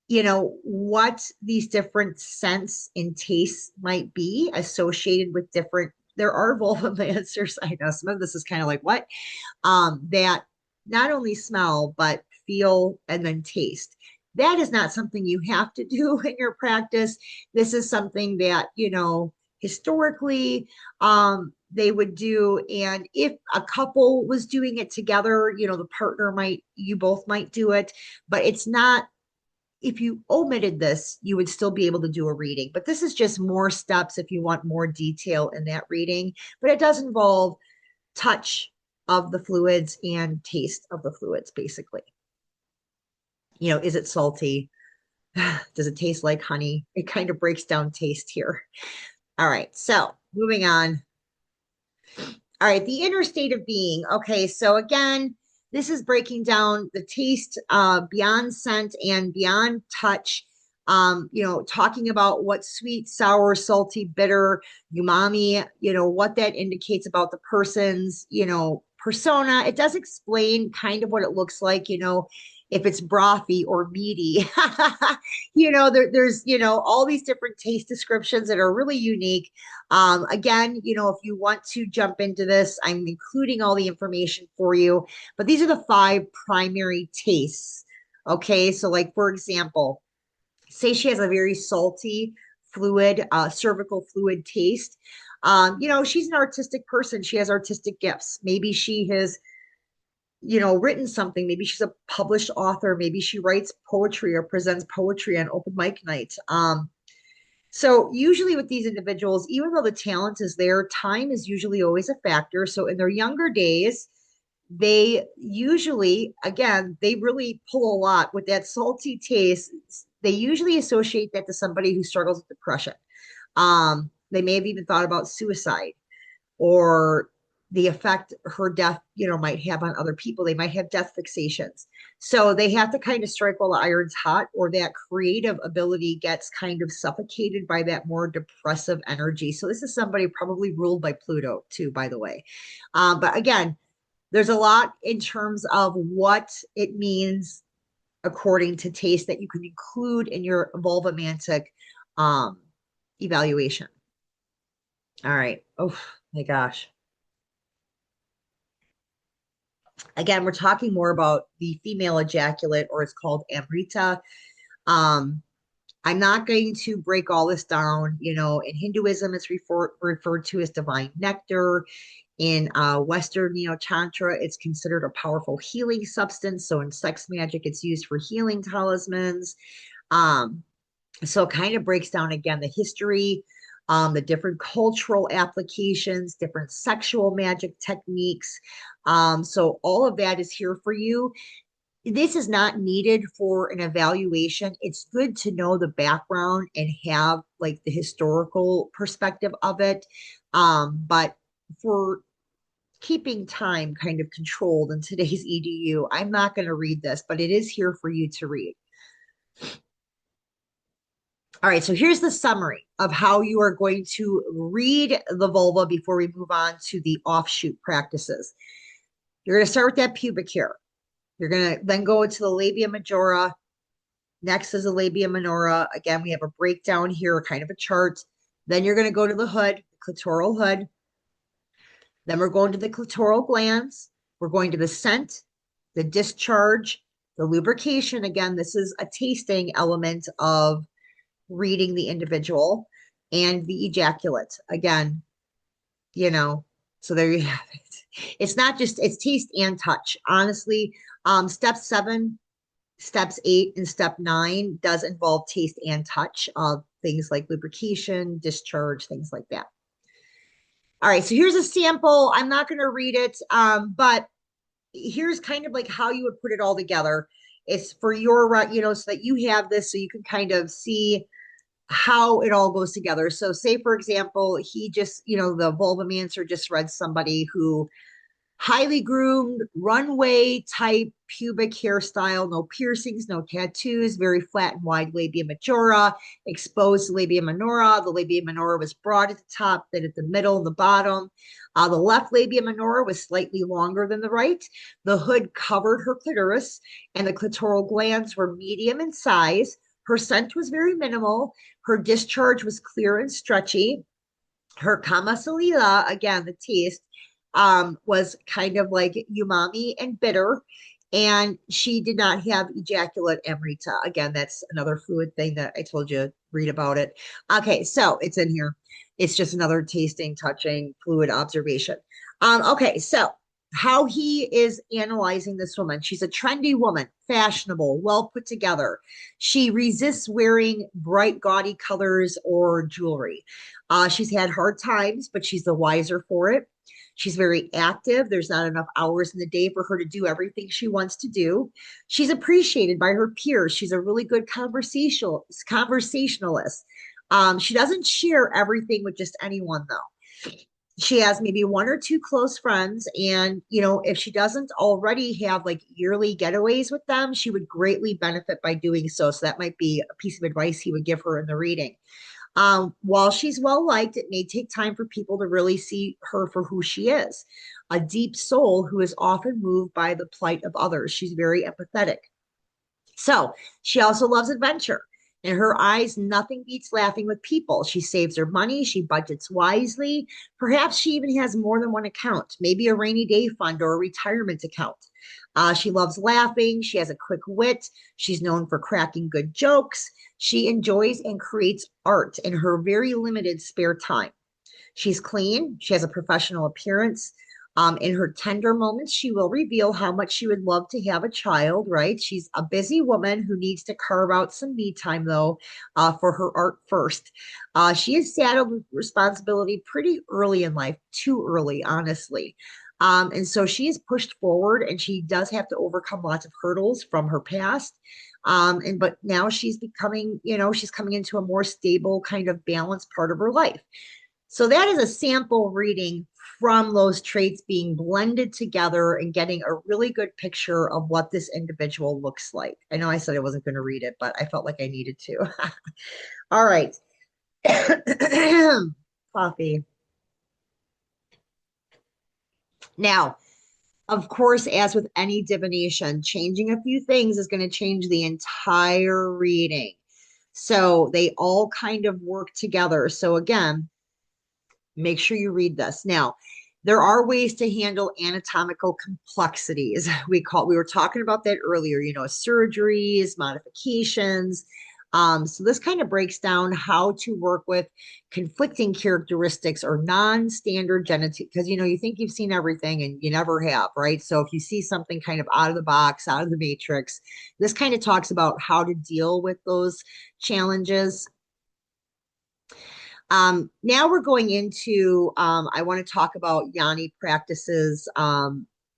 what these different scents and tastes might be associated with different. There are vulvamancers. I know some of this is kind of like what that not only smell but feel and then taste. That is not something you have to do in your practice. This is something that, historically they would do. And if a couple was doing it together, the partner you both might do it, but it's not, if you omitted this, you would still be able to do a reading. But this is just more steps if you want more detail in that reading. But it does involve touch of the fluids and taste of the fluids, basically. Is it salty? Does it taste like honey? It kind of breaks down taste here. All right, so moving on. All right, the inner state of being. Okay, so again, this is breaking down the taste beyond scent and beyond touch. Talking about what sweet, sour, salty, bitter, umami, what that indicates about the person's, persona. It does explain kind of what it looks like, if it's brothy or meaty. There's, all these different taste descriptions that are really unique. Again, if you want to jump into this, I'm including all the information for you, but these are the 5 primary tastes. Okay. So like, for example, say she has a very salty fluid, cervical fluid taste. She's an artistic person. She has artistic gifts. Maybe she has, written something. Maybe she's a published author. Maybe she writes poetry or presents poetry on open mic night. So usually with these individuals, even though the talent is there, time is usually always a factor. So in their younger days, they usually, again, they really pull a lot with that salty taste. They usually associate that to somebody who struggles with depression. They may have even thought about suicide or the effect her death, might have on other people. They might have death fixations. So they have to kind of strike while the iron's hot, or that creative ability gets kind of suffocated by that more depressive energy. So this is somebody probably ruled by Pluto too, by the way. But again, there's a lot in terms of what it means according to taste that you can include in your vulvamantic evaluation. All right. Oh my gosh. Again, we're talking more about the female ejaculate, or it's called amrita. Um, I'm not going to break all this down. In Hinduism, it's referred to as divine nectar. In Western Neo-Tantra, it's considered a powerful healing substance. So in sex magic, it's used for healing talismans. Um, So it kind of breaks down again the history, the different cultural applications, different sexual magic techniques. So all of that is here for you. This is not needed for an evaluation. It's good to know the background and have like the historical perspective of it. But for keeping time kind of controlled in today's EDU, I'm not going to read this, but it is here for you to read. All right, so here's the summary of how you are going to read the vulva before we move on to the offshoot practices. You're going to start with that pubic hair. You're going to then go into the labia majora. Next is the labia minora. Again, we have a breakdown here, kind of a chart. Then you're going to go to the hood, clitoral hood. Then we're going to the clitoral glands. We're going to the scent, the discharge, the lubrication. Again, this is a tasting element of reading the individual, and the ejaculate. Again, you know, so there you have it. It's not just, it's taste and touch. Honestly, step 7, steps 8, and step 9 does involve taste and touch of things like lubrication, discharge, things like that. All right, so here's a sample. I'm not going to read it, but here's kind of like how you would put it all together. It's for your, so that you have this so you can kind of see how it all goes together. So, say for example, he just, the vulvamancer just read somebody who highly groomed, runway type pubic hairstyle, no piercings, no tattoos, very flat and wide labia majora, exposed labia minora. The labia minora was broad at the top, then at the middle and the bottom. The left labia minora was slightly longer than the right. The hood covered her clitoris, and the clitoral glands were medium in size. Her scent was very minimal. Her discharge was clear and stretchy. Her kama salila, again, the taste, was kind of like umami and bitter. And she did not have ejaculate amrita. Again, that's another fluid thing that I told you, read about it. Okay, so it's in here. It's just another tasting, touching, fluid observation. Okay, so how he is analyzing this woman. She's a trendy woman, fashionable, well put together. She resists wearing bright, gaudy colors or jewelry. She's had hard times, but she's the wiser for it. She's very active. There's not enough hours in the day for her to do everything she wants to do. She's appreciated by her peers. She's a really good conversationalist. She doesn't share everything with just anyone, though. She has maybe one or two close friends, and if she doesn't already have like yearly getaways with them, she would greatly benefit by doing so. So that might be a piece of advice he would give her in the reading. While she's well liked, it may take time for people to really see her for who she is, a deep soul who is often moved by the plight of others. She's very empathetic. So she also loves adventure. In her eyes, nothing beats laughing with people. She saves her money. She budgets wisely. Perhaps she even has more than one account, maybe a rainy day fund or a retirement account. She loves laughing. She has a quick wit. She's known for cracking good jokes. She enjoys and creates art in her very limited spare time. She's clean. She has a professional appearance. In her tender moments, she will reveal how much she would love to have a child, right? She's a busy woman who needs to carve out some me time, though, for her art first. She is saddled with responsibility pretty early in life, too early, honestly. And so she is pushed forward, and she does have to overcome lots of hurdles from her past. But now she's becoming, she's coming into a more stable, kind of balanced part of her life. So that is a sample reading from those traits being blended together and getting a really good picture of what this individual looks like. I know I said I wasn't going to read it, but I felt like I needed to. All right. Coffee. Now, of course, as with any divination, changing a few things is going to change the entire reading. So they all kind of work together. So again, make sure you read this. Now, there are ways to handle anatomical complexities. We were talking about that earlier, surgeries, modifications. So this kind of breaks down how to work with conflicting characteristics or non-standard genetics, because you think you've seen everything and you never have, right? So if you see something kind of out of the box, out of the matrix, this kind of talks about how to deal with those challenges. Now we're going into, I want to talk about Yoni practices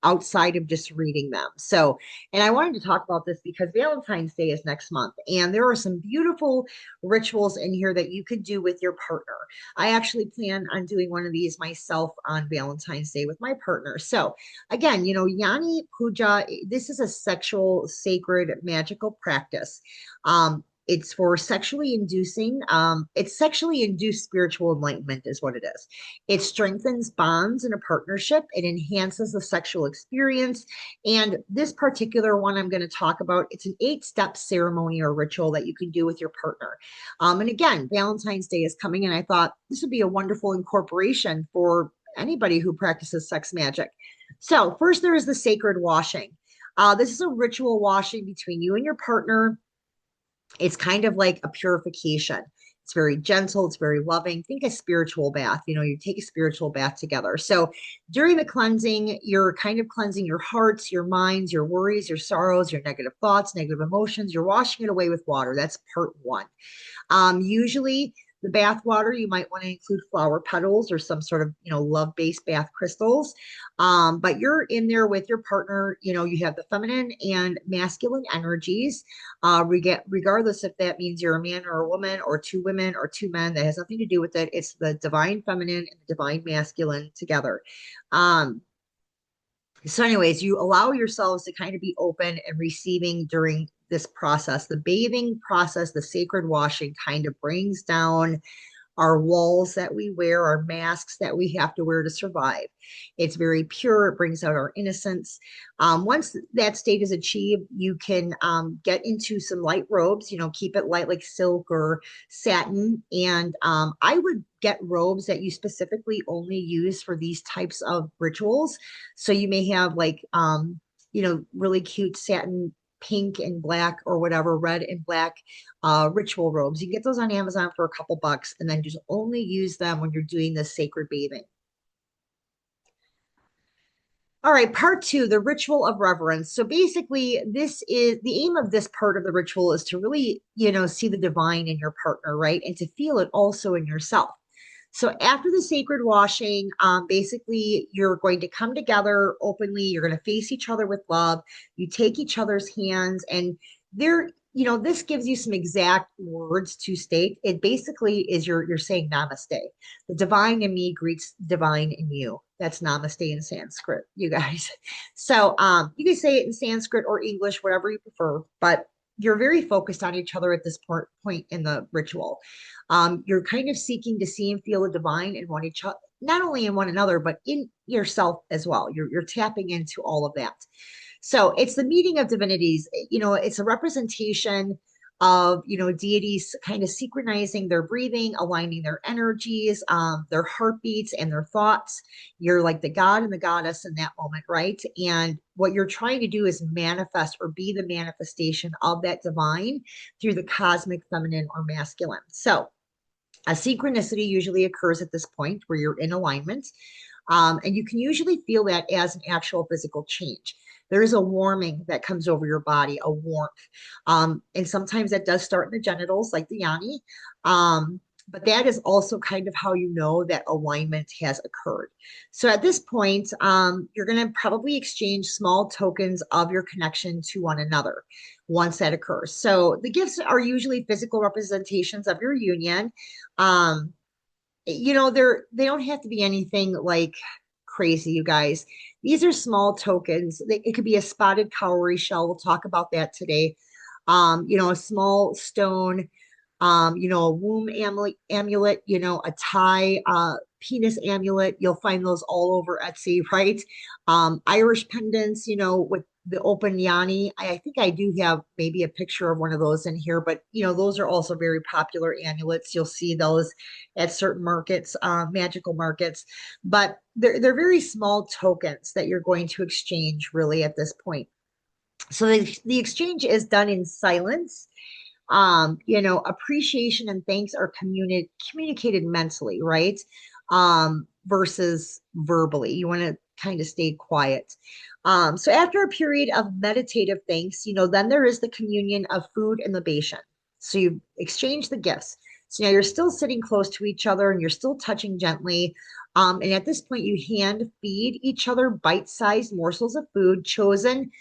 outside of just reading them. So, and I wanted to talk about this because Valentine's Day is next month, and there are some beautiful rituals in here that you could do with your partner. I actually plan on doing one of these myself on Valentine's Day with my partner. So, again, Yoni Puja, this is a sexual, sacred, magical practice. It's for it's sexually induced spiritual enlightenment, is what it is. It strengthens bonds in a partnership, it enhances the sexual experience. And this particular one I'm going to talk about, it's an 8-step ceremony or ritual that you can do with your partner. And again, Valentine's Day is coming, and I thought this would be a wonderful incorporation for anybody who practices sex magic. So, first, there is the sacred washing. This is a ritual washing between you and your partner. It's kind of like a purification. It's very gentle, it's very loving. Think a spiritual bath. You take a spiritual bath together. So during the cleansing, you're kind of cleansing your hearts, your minds, your worries, your sorrows, your negative thoughts, negative emotions. You're washing it away with water. That's part one. Usually, the bath water, you might want to include flower petals or some sort of, love-based bath crystals. But you're in there with your partner, you have the feminine and masculine energies, regardless if that means you're a man or a woman or two women or two men, that has nothing to do with it. It's the divine feminine and the divine masculine together. So, anyways, you allow yourselves to kind of be open and receiving during this process. The bathing process, the sacred washing, kind of brings down our walls that we wear, our masks that we have to wear to survive. It's very pure. It brings out our innocence. Once that state is achieved, you can get into some light robes, keep it light like silk or satin. And I would get robes that you specifically only use for these types of rituals. So you may have like, really cute satin pink and black or whatever, red and black ritual robes. You can get those on Amazon for a couple bucks and then just only use them when you're doing the sacred bathing. All right, part two, the ritual of reverence. So basically, this is the aim of this part of the ritual is to really, see the divine in your partner, right? And to feel it also in yourself. So after the sacred washing, basically you're going to come together openly. You're going to face each other with love. You take each other's hands, and this gives you some exact words to state. It basically is you're saying namaste. The divine in me greets divine in you. That's namaste in Sanskrit, you guys. So you can say it in Sanskrit or English, whatever you prefer, but you're very focused on each other at this point in the ritual. You're kind of seeking to see and feel the divine in one each other, not only in one another, but in yourself as well. You're tapping into all of that. So it's the meeting of divinities. It's a representation of, deities kind of synchronizing their breathing, aligning their energies, their heartbeats and their thoughts. You're like the god and the goddess in that moment, right? And what you're trying to do is manifest or be the manifestation of that divine through the cosmic feminine or masculine. So a synchronicity usually occurs at this point where you're in alignment. And you can usually feel that as an actual physical change. There is a warming that comes over your body, a warmth. And sometimes that does start in the genitals, like the yoni. But that is also kind of how you know that alignment has occurred. So at this point, you're going to probably exchange small tokens of your connection to one another once that occurs. So the gifts are usually physical representations of your union. They don't have to be anything like crazy, you guys. These are small tokens. It could be a spotted cowrie shell. We'll talk about that today. A small stone, a womb amulet, a tie, penis amulet. You'll find those all over Etsy, right? Irish pendants, with the open yoni. I think I do have maybe a picture of one of those in here, but those are also very popular amulets. You'll see those at certain markets, magical markets, but they're very small tokens that you're going to exchange really at this point. So the exchange is done in silence. Appreciation and thanks are communicated mentally, right? Versus verbally. You want to kind of stay quiet. So after a period of meditative thanks, then there is the communion of food and libation. So you exchange the gifts. So now you're still sitting close to each other and you're still touching gently. And at this point, you hand feed each other bite-sized morsels of food chosen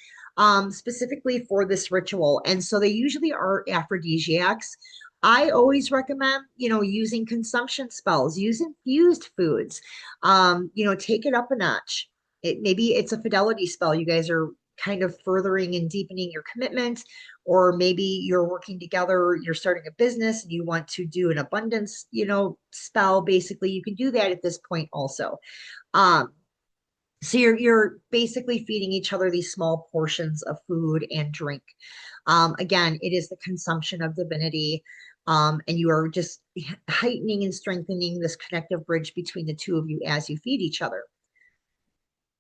specifically for this ritual. And so they usually are aphrodisiacs. I always recommend, using consumption spells, use infused foods, take it up a notch. Maybe it's a fidelity spell. You guys are kind of furthering and deepening your commitment, or maybe you're working together, you're starting a business and you want to do an abundance, spell. Basically, you can do that at this point also. Um, so you're basically feeding each other these small portions of food and drink. Again, it is the consumption of divinity, and you are just heightening and strengthening this connective bridge between the two of you as you feed each other.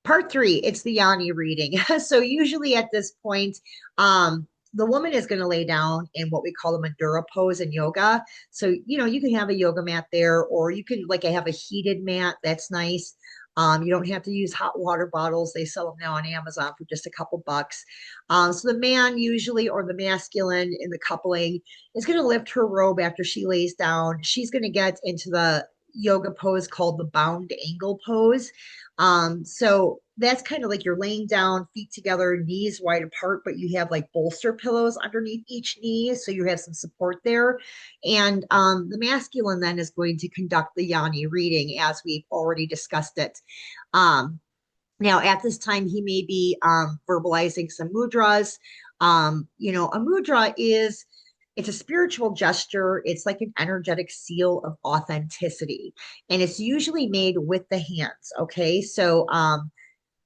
Part three, it's the Yoni reading. So usually at this point, the woman is going to lay down in what we call the Madura pose in yoga. So, you can have a yoga mat there, or you can, like, I have a heated mat. That's nice. You don't have to use hot water bottles. They sell them now on Amazon for just a couple bucks. So the man usually, or the masculine in the coupling, is going to lift her robe after she lays down. She's going to get into the yoga pose called the bound angle pose. So that's kind of like you're laying down, feet together, knees wide apart, but you have like bolster pillows underneath each knee. So you have some support there. And the masculine then is going to conduct the Yoni reading as we've already discussed it. Um, Now, at this time, he may be verbalizing some mudras. A mudra it's a spiritual gesture. It's like an energetic seal of authenticity, and it's usually made with the hands. Okay, so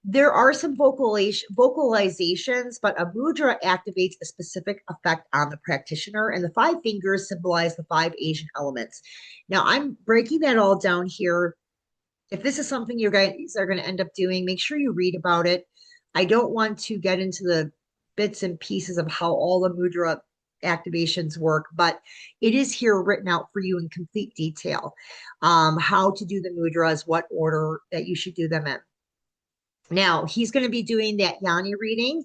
there are some vocalizations, but a mudra activates a specific effect on the practitioner, and the five fingers symbolize the five Asian elements. Now, I'm breaking that all down here. If this is something you guys are going to end up doing, make sure you read about it. I don't want to get into the bits and pieces of how all the mudra activations work, but it is here written out for you in complete detail. How to do the mudras, what order that you should do them in. Now, he's going to be doing that Yanni reading.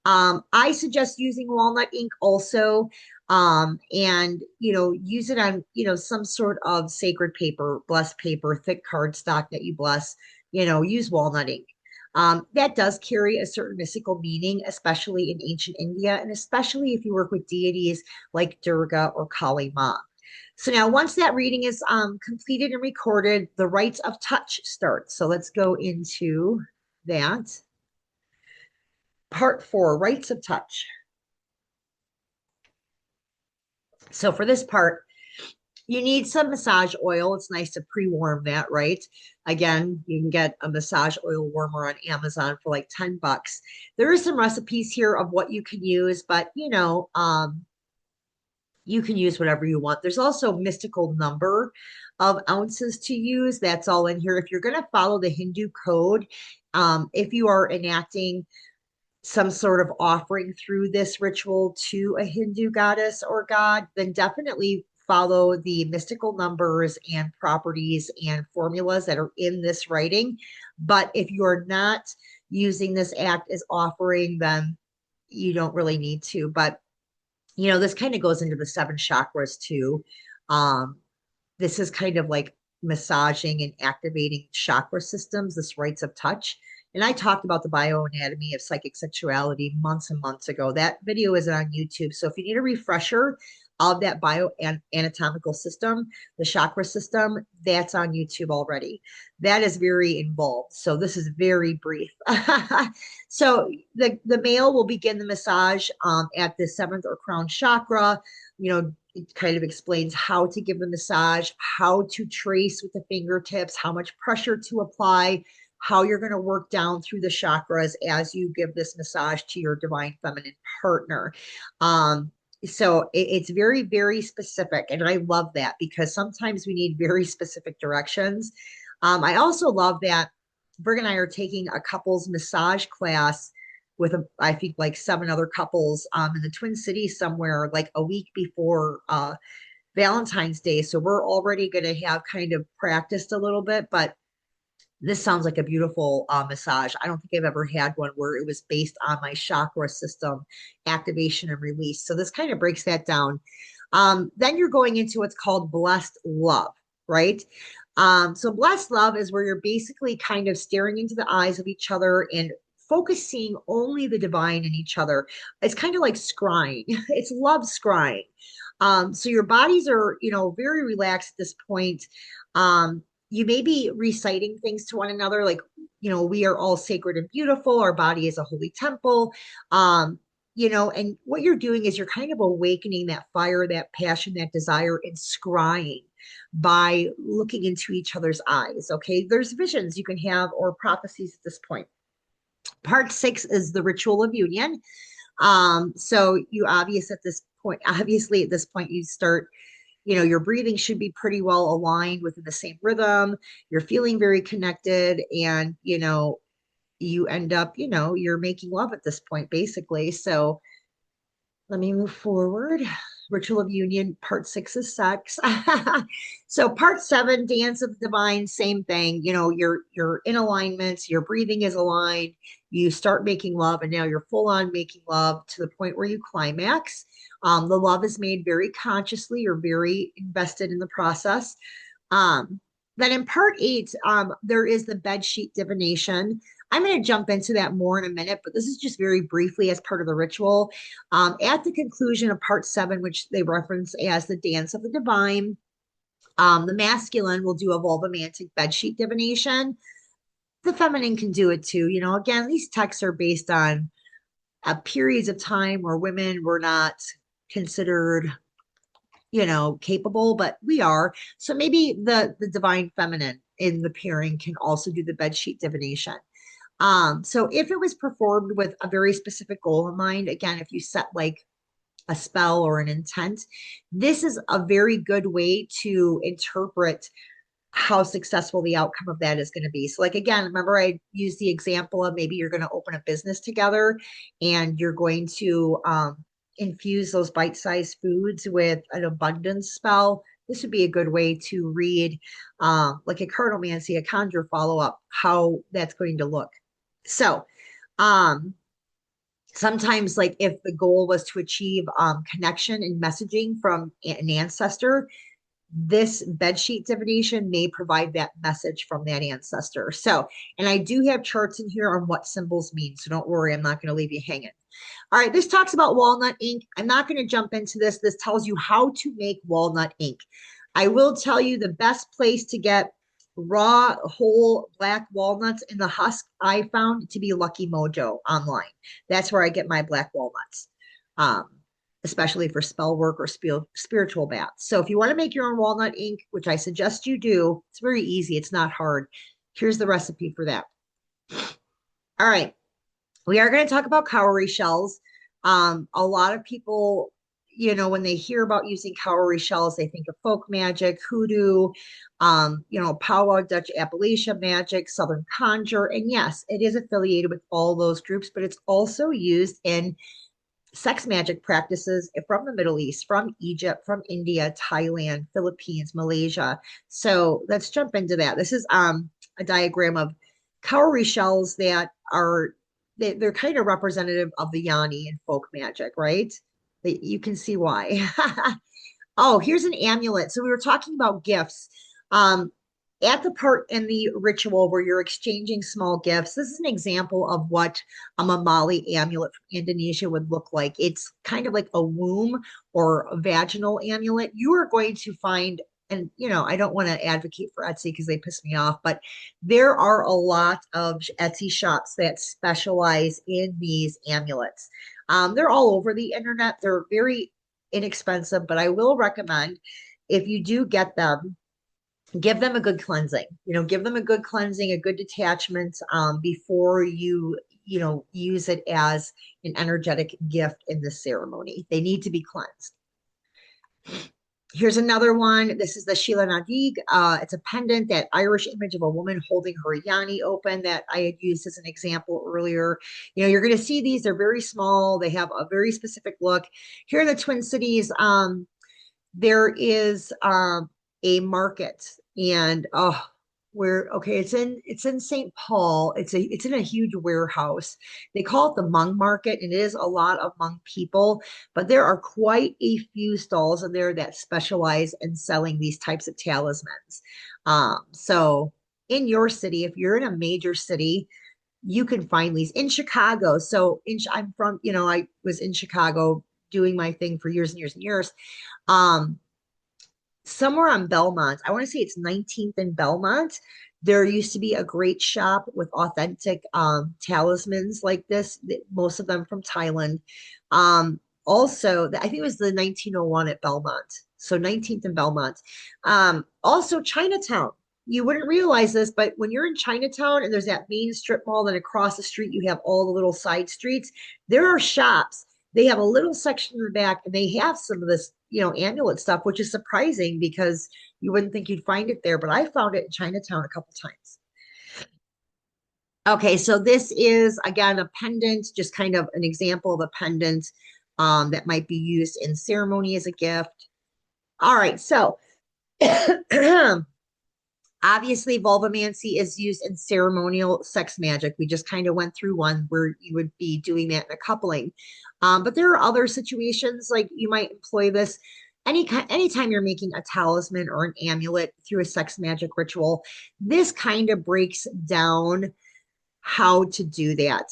I suggest using walnut ink also, and use it on some sort of sacred paper, blessed paper, thick cardstock that you bless. Use walnut ink. That does carry a certain mystical meaning, especially in ancient India, and especially if you work with deities like Durga or Kali Ma. So now, once that reading is completed and recorded, the rites of touch start. So let's go into that. Part four, rites of touch. So for this part, you need some massage oil. It's nice to pre-warm that, right? Again, you can get a massage oil warmer on Amazon for like 10 bucks. There are some recipes here of what you can use, but you can use whatever you want. There's also a mystical number of ounces to use. That's all in here. If you're going to follow the Hindu code, if you are enacting some sort of offering through this ritual to a Hindu goddess or god, then definitely follow the mystical numbers and properties and formulas that are in this writing. But if you are not using this act as offering, then you don't really need to. But this kind of goes into the seven chakras too. This is kind of like massaging and activating chakra systems, this rites of touch. And I talked about the bioanatomy of psychic sexuality months and months ago. That video is on YouTube. So if you need a refresher of that bioanatomical system, the chakra system, that's on YouTube already. That is very involved. So this is very brief. So the male will begin the massage at the seventh or crown chakra. It kind of explains how to give the massage, how to trace with the fingertips, how much pressure to apply, how you're going to work down through the chakras as you give this massage to your divine feminine partner. So it's very, very specific. And I love that because sometimes we need very specific directions. I also love that Brig and I are taking a couples massage class with I think like 7 other couples in the Twin Cities somewhere like a week before Valentine's Day. So we're already going to have kind of practiced a little bit, but this sounds like a beautiful massage. I don't think I've ever had one where it was based on my chakra system activation and release. So this kind of breaks that down. Then you're going into what's called blessed love, right? So blessed love is where you're basically kind of staring into the eyes of each other and focusing only the divine in each other. It's kind of like scrying. It's love scrying. So your bodies are, very relaxed at this point. You may be reciting things to one another, like, we are all sacred and beautiful. Our body is a holy temple. And what you're doing is you're kind of awakening that fire, that passion, that desire, and scrying by looking into each other's eyes. Okay. There's visions you can have or prophecies at this point. Part 6 is the ritual of union. So you obviously at this point, you start, your breathing should be pretty well aligned within the same rhythm. You're feeling very connected and, you end up, you're making love at this point, basically. So let me move forward. Ritual of union, part 6 is sex. So part 7, dance of the divine, same thing. You're in alignment, your breathing is aligned, you start making love, and now you're full on making love to the point where you climax. The love is made very consciously, you're very invested in the process. Um, then in part 8, there is the bed sheet divination. I'm going to jump into that more in a minute, but this is just very briefly as part of the ritual. At the conclusion of part 7, which they reference as the dance of the divine, the masculine will do a vulvamantic bedsheet divination. The feminine can do it too. Again, these texts are based on periods of time where women were not considered, capable, but we are. So maybe the divine feminine in the pairing can also do the bedsheet divination. So if it was performed with a very specific goal in mind, again, if you set like a spell or an intent, this is a very good way to interpret how successful the outcome of that is going to be. So, like, again, remember I used the example of maybe you're going to open a business together and you're going to infuse those bite-sized foods with an abundance spell. This would be a good way to read, like a cartomancy, a conjure follow-up, how that's going to look. So, sometimes, like if the goal was to achieve connection and messaging from an ancestor, this bedsheet divination may provide that message from that ancestor. So, and I do have charts in here on what symbols mean. So don't worry, I'm not going to leave you hanging. All right, this talks about walnut ink. I'm not going to jump into this. This tells you how to make walnut ink. I will tell you the best place to get raw, whole black walnuts in the husk, I found to be Lucky Mojo online. That's where I get my black walnuts. Especially for spell work or spiritual baths. So if you want to make your own walnut ink, which I suggest you do, it's very easy. It's not hard. Here's the recipe for that. All right. We are going to talk about cowrie shells. A lot of people, when they hear about using cowrie shells, they think of folk magic, hoodoo, powwow, Dutch Appalachian magic, Southern conjure. And yes, it is affiliated with all those groups, but it's also used in sex magic practices from the Middle East, from Egypt, from India, Thailand, Philippines, Malaysia. So let's jump into that. This is a diagram of cowrie shells that are they're kind of representative of the Yoni and folk magic, right? You can see why. Oh, here's an amulet. So we were talking about gifts. At the part in the ritual where you're exchanging small gifts, this is an example of what a mamali amulet from Indonesia would look like. It's kind of like a womb or a vaginal amulet. You are going to find, and I don't want to advocate for Etsy because they piss me off, but there are a lot of Etsy shops that specialize in these amulets. They're all over the internet. They're very inexpensive, but I will recommend if you do get them, give them a good cleansing, give them a good cleansing, a good detachment before you use it as an energetic gift in the ceremony. They need to be cleansed. Here's another one. This is the Sheila Nadig. It's a pendant, that Irish image of a woman holding her Yoni open that I had used as an example earlier. You're going to see these. They're very small. They have a very specific look. Here in the Twin Cities, there is a market, and where okay, it's in St. Paul. It's in a huge warehouse. They call it the Hmong market, and it is a lot of Hmong people, but there are quite a few stalls in there that specialize in selling these types of talismans. So in your city, if you're in a major city, you can find these in Chicago. So I'm from, I was in Chicago doing my thing for years and years and years. Um, Somewhere on Belmont, I want to say it's 19th and Belmont. There used to be a great shop with authentic talismans like this, most of them from Thailand. Also, I think it was the 1901 at Belmont. So 19th and Belmont. Also, Chinatown. You wouldn't realize this, but when you're in Chinatown and there's that main strip mall, then across the street you have all the little side streets, there are shops. They have a little section in the back, and they have some of this, amulet stuff, which is surprising because you wouldn't think you'd find it there, but I found it in Chinatown a couple times. Okay, so this is again a pendant, just kind of an example of a pendant that might be used in ceremony as a gift. All right, so obviously, vulvamancy is used in ceremonial sex magic. We just kind of went through one where you would be doing that in a coupling. But there are other situations like you might employ this anytime you're making a talisman or an amulet through a sex magic ritual. This kind of breaks down how to do that.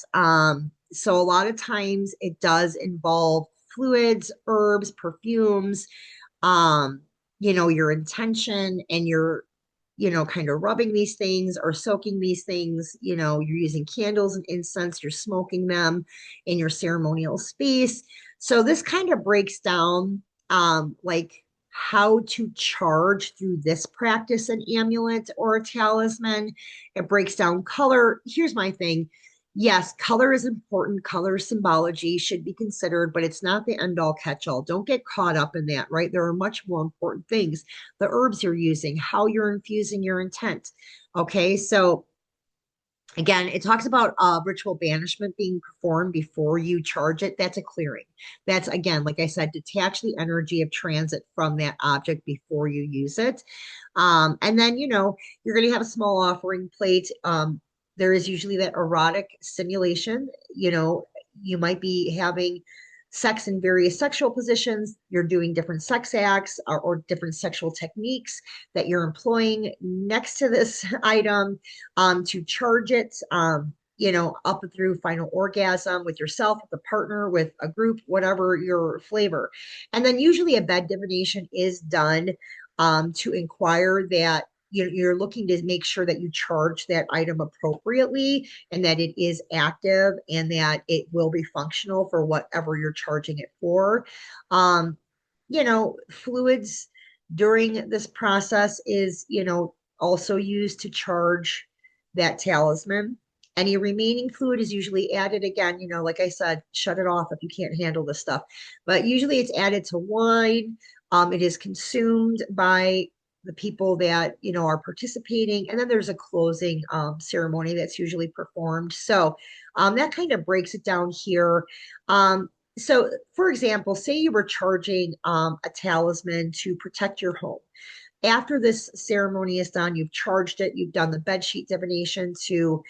So a lot of times it does involve fluids, herbs, perfumes, um, your intention and your kind of rubbing these things or soaking these things. You're using candles and incense, you're smoking them in your ceremonial space. So this kind of breaks down like how to charge through this practice an amulet or a talisman. It breaks down color. Here's my thing. Yes, color is important. Color symbology should be considered, but it's not the end all catch all. Don't get caught up in that, right? There are much more important things. The herbs you're using, how you're infusing your intent. Okay, so again, it talks about ritual banishment being performed before you charge it. That's a clearing. That's, again, like I said, detach the energy of transit from that object before you use it. And then, you're going to have a small offering plate. There is usually that erotic stimulation. You might be having sex in various sexual positions. You're doing different sex acts or different sexual techniques that you're employing next to this item to charge it, up through final orgasm with yourself, with a partner, with a group, whatever your flavor. And then usually a bed divination is done to inquire that you're looking to make sure that you charge that item appropriately and that it is active and that it will be functional for whatever you're charging it for. Um, Fluids during this process is, also used to charge that talisman. Any remaining fluid is usually added again, like I said, shut it off if you can't handle this stuff. But usually it's added to wine. It is consumed by the people that are participating, and then there's a closing ceremony that's usually performed. So that kind of breaks it down here. So for example, say you were charging a talisman to protect your home. After this ceremony is done, you've charged it, you've done the bed sheet divination to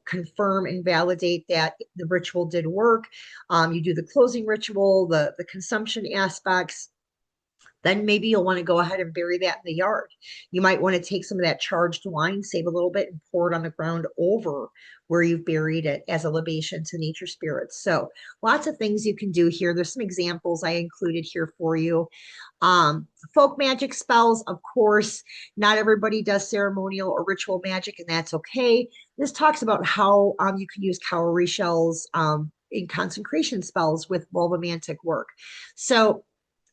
confirm and validate that the ritual did work. You do the closing ritual, the consumption aspects, then maybe you'll want to go ahead and bury that in the yard. You might want to take some of that charged wine, save a little bit, and pour it on the ground over where you've buried it as a libation to nature spirits. So lots of things you can do here. There's some examples I included here for you. Folk magic spells, of course, not everybody does ceremonial or ritual magic, and that's okay. This talks about how you can use cowrie shells in consecration spells with vulvamantic work. So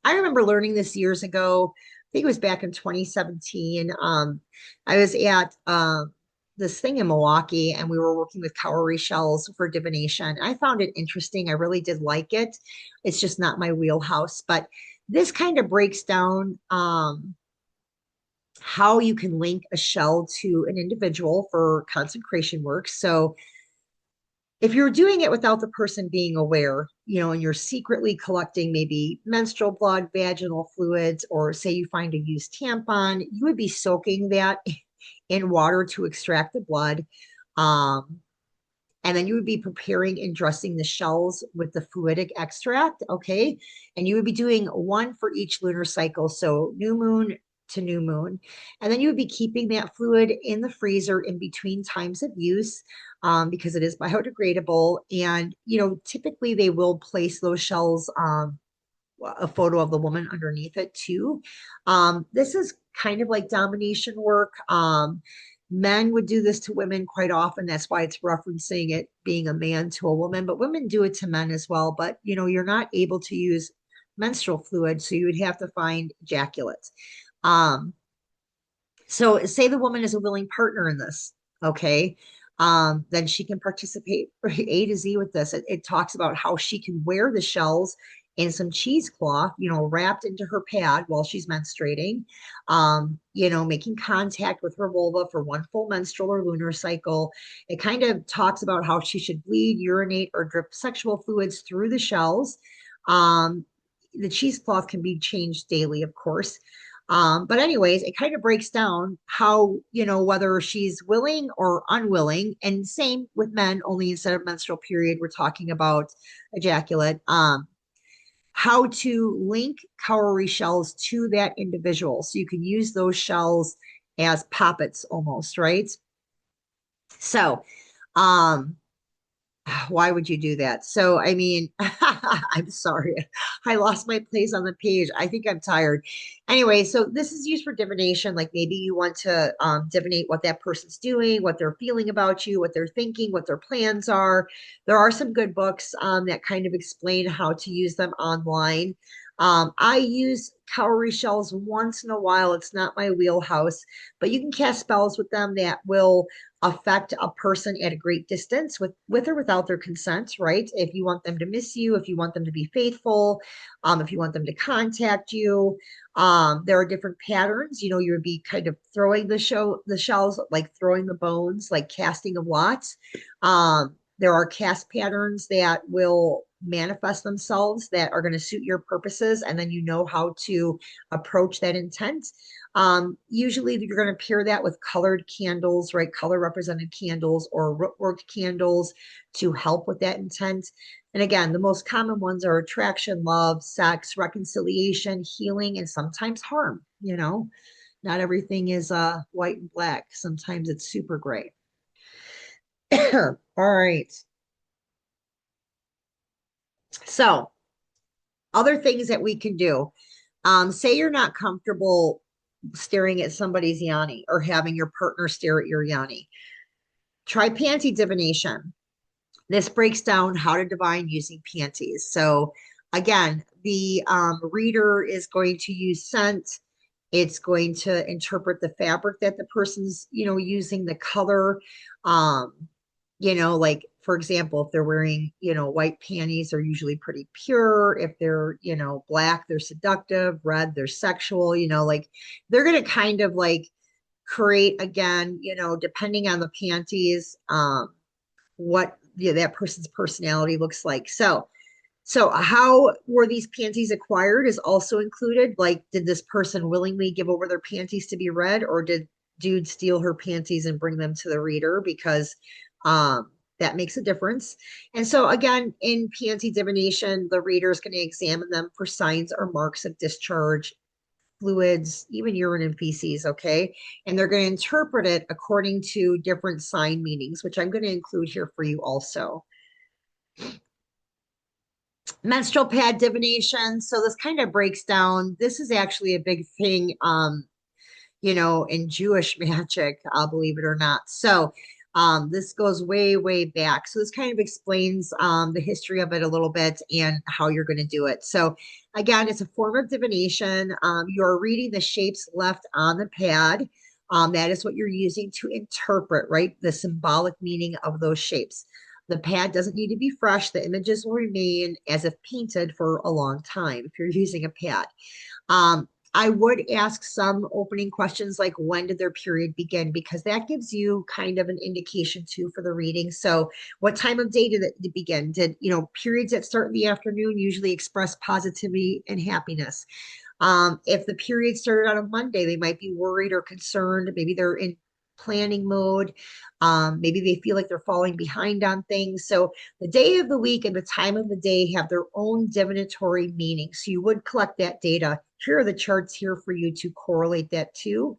I remember learning this years ago. I think it was back in 2017. I was at this thing in Milwaukee and we were working with cowrie shells for divination. I found it interesting. I really did like it. It's just not my wheelhouse, but this kind of breaks down how you can link a shell to an individual for consecration work. So if you're doing it without the person being aware, and you're secretly collecting maybe menstrual blood, vaginal fluids, or say you find a used tampon, you would be soaking that in water to extract the blood. Um, and then you would be preparing and dressing the shells with the fluidic extract. Okay. And you would be doing one for each lunar cycle. So new moon to new moon. And then you would be keeping that fluid in the freezer in between times of use, because it is biodegradable. And, typically they will place those shells, a photo of the woman underneath it too. This is kind of like domination work. Men would do this to women quite often. That's why it's referencing it being a man to a woman, but women do it to men as well. But you're not able to use menstrual fluid, so you would have to find ejaculate. Um, so say the woman is a willing partner in this, okay? Then she can participate A to Z with this. It talks about how she can wear the shells in some cheesecloth, wrapped into her pad while she's menstruating, making contact with her vulva for one full menstrual or lunar cycle. It kind of talks about how she should bleed, urinate, or drip sexual fluids through the shells. The cheesecloth can be changed daily, of course. But anyways, it kind of breaks down how, whether she's willing or unwilling, and same with men, only instead of menstrual period, we're talking about ejaculate. How to link cowrie shells to that individual. So you can use those shells as poppets almost, right? So, um, why would you do that? So, I mean, I'm sorry. I lost my place on the page. I think I'm tired. Anyway, so this is used for divination. Like maybe you want to divinate what that person's doing, what they're feeling about you, what they're thinking, what their plans are. There are some good books that kind of explain how to use them online. I use cowrie shells once in a while. It's not my wheelhouse, but you can cast spells with them that will affect a person at a great distance with or without their consent, right? If you want them to miss you, if you want them to be faithful, if you want them to contact you, there are different patterns. You would be kind of throwing the shells, like throwing the bones, like casting of lots. There are cast patterns that will manifest themselves that are going to suit your purposes, and then you know how to approach that intent. Usually you're going to pair that with colored candles, right? Color represented candles or rootwork candles to help with that intent. And again, the most common ones are attraction, love, sex, reconciliation, healing, and sometimes harm. Not everything is white and black. Sometimes it's super gray. All right. So other things that we can do. Say you're not comfortable staring at somebody's yoni or having your partner stare at your yoni. Try panty divination. This breaks down how to divine using panties. So again, the reader is going to use scent. It's going to interpret the fabric that the person's, using, the color. Um, like for example, if they're wearing, white panties, they're usually pretty pure. If they're, black, they're seductive. Red, they're sexual. Like they're going to kind of like create again, depending on the panties, what that person's personality looks like. So how were these panties acquired is also included. Like, did this person willingly give over their panties to be read, or did dude steal her panties and bring them to the reader? Because that makes a difference. And so again, in panty divination, the reader is going to examine them for signs or marks of discharge, fluids, even urine and feces, okay? And they're going to interpret it according to different sign meanings, which I'm going to include here for you also. Menstrual pad divination. So this kind of breaks down. This is actually a big thing, in Jewish magic, believe it or not. So this goes way, way back. So this kind of explains the history of it a little bit and how you're going to do it. So again, it's a form of divination. You're reading the shapes left on the pad. That is what you're using to interpret, right? The symbolic meaning of those shapes. The pad doesn't need to be fresh. The images will remain as if painted for a long time if you're using a pad. I would ask some opening questions like when did their period begin? Because that gives you kind of an indication too for the reading. So what time of day did it begin? Did, periods that start in the afternoon usually express positivity and happiness. If the period started on a Monday, they might be worried or concerned. Maybe they're in planning mode. Maybe they feel like they're falling behind on things. So the day of the week and the time of the day have their own divinatory meaning. So you would collect that data. Here are the charts here for you to correlate that to.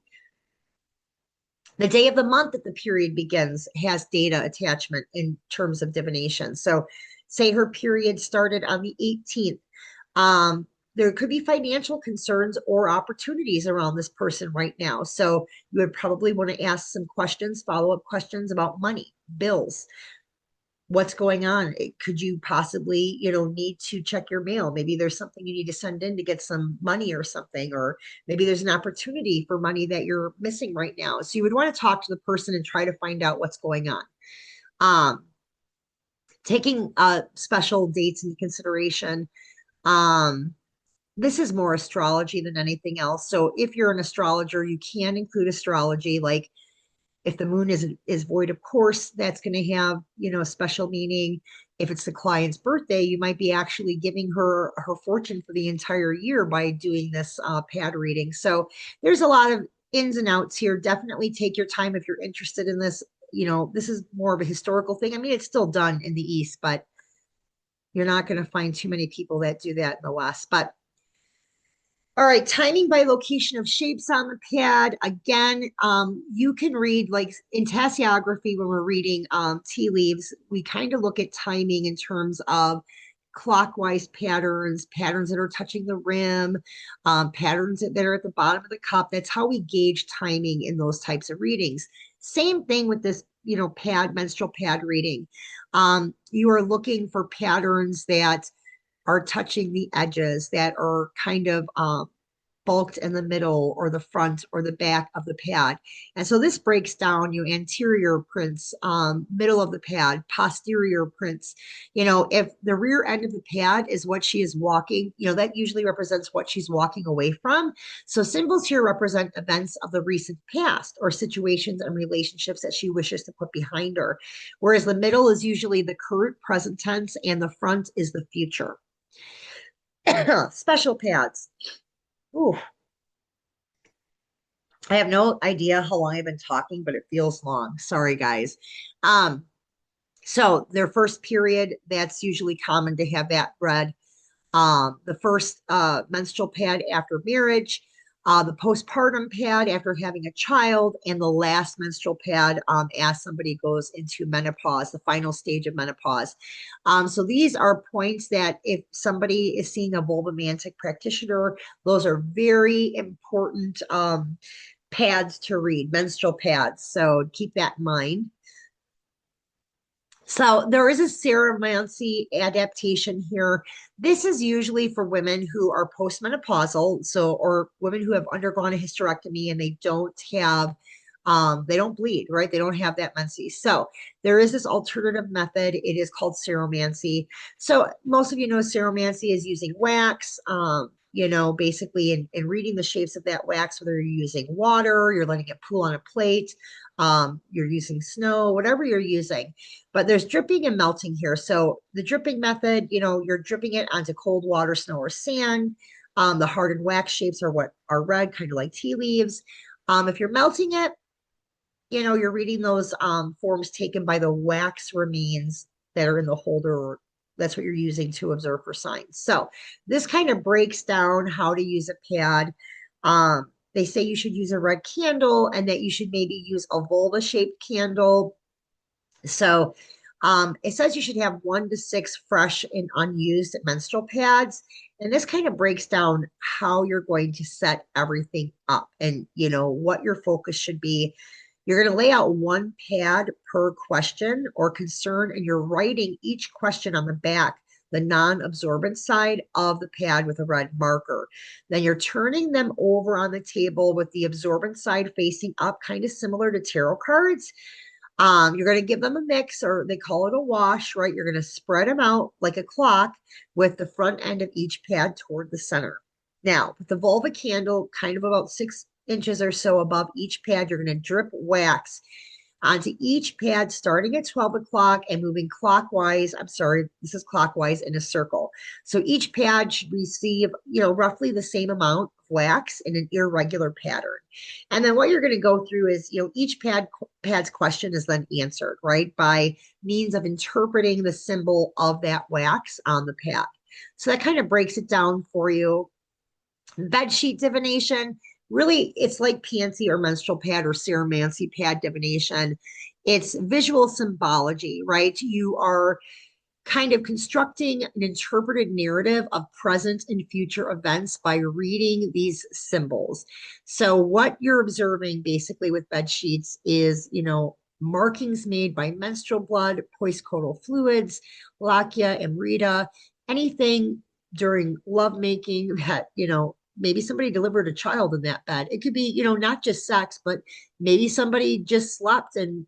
The day of the month that the period begins has data attachment in terms of divination. So say her period started on the 18th. There could be financial concerns or opportunities around this person right now. So you would probably want to ask some questions, follow-up questions about money, bills, what's going on. Could you possibly, need to check your mail? Maybe there's something you need to send in to get some money or something, or maybe there's an opportunity for money that you're missing right now. So you would want to talk to the person and try to find out what's going on. Taking special dates into consideration. This is more astrology than anything else. So if you're an astrologer, you can include astrology, like if the moon is void of course, that's going to have, a special meaning. If it's the client's birthday, you might be actually giving her fortune for the entire year by doing this pad reading. So there's a lot of ins and outs here. Definitely take your time if you're interested in this. This is more of a historical thing. I mean, it's still done in the East, but you're not going to find too many people that do that in the West. But all right, timing by location of shapes on the pad. Again, you can read like in tasseography when we're reading tea leaves, we kind of look at timing in terms of clockwise patterns, patterns that are touching the rim, patterns that are at the bottom of the cup. That's how we gauge timing in those types of readings. Same thing with this, menstrual pad reading. You are looking for patterns that are touching the edges, that are kind of bulked in the middle or the front or the back of the pad. And so this breaks down anterior prints, middle of the pad, posterior prints. If the rear end of the pad is what she is walking, that usually represents what she's walking away from. So symbols here represent events of the recent past or situations and relationships that she wishes to put behind her. Whereas the middle is usually the current present tense and the front is the future. Special pads. Ooh, I have no idea how long I've been talking, but it feels long. Sorry, guys. Um, so their first period, that's usually common to have that read. The first menstrual pad after marriage, the postpartum pad after having a child, and the last menstrual pad as somebody goes into menopause, the final stage of menopause. So these are points that if somebody is seeing a vulvamantic practitioner, those are very important pads to read, menstrual pads. So keep that in mind. So there is a ceremancy adaptation here. This is usually for women who are postmenopausal, so or women who have undergone a hysterectomy and they don't bleed, right? They don't have that menses. So there is this alternative method. It is called ceromancy. So most of you know ceromancy is using wax. Basically in reading the shapes of that wax, whether you're using water, you're letting it pool on a plate, you're using snow, whatever you're using. But there's dripping and melting here. So the dripping method, you're dripping it onto cold water, snow, or sand. The hardened wax shapes are what are red, kind of like tea leaves. If you're melting it, you're reading those forms taken by the wax remains that are in the holder. That's what you're using to observe for signs. So this kind of breaks down how to use a pad. They say you should use a red candle and that you should maybe use a vulva-shaped candle. So it says you should have 1 to 6 fresh and unused menstrual pads. And this kind of breaks down how you're going to set everything up and, what your focus should be. You're going to lay out 1 pad per question or concern, and you're writing each question on the back, the non-absorbent side of the pad with a red marker. Then you're turning them over on the table with the absorbent side facing up, kind of similar to tarot cards. You're going to give them a mix, or they call it a wash, right? You're going to spread them out like a clock with the front end of each pad toward the center. Now, with the vulva candle kind of about 6 inches or so above each pad, you're going to drip wax onto each pad starting at 12 o'clock and moving clockwise. I'm sorry, this is clockwise in a circle. So each pad should receive, roughly the same amount of wax in an irregular pattern. And then what you're going to go through is, each pad's question is then answered, right, by means of interpreting the symbol of that wax on the pad. So that kind of breaks it down for you. Bed sheet divination, really, it's like panty or menstrual pad or ceromancy pad divination. It's visual symbology, right? You are kind of constructing an interpreted narrative of present and future events by reading these symbols. So what you're observing basically with bed sheets is, markings made by menstrual blood, postcoital fluids, lachia, amrita, anything during lovemaking that, maybe somebody delivered a child in that bed. It could be, not just sex, but maybe somebody just slept and,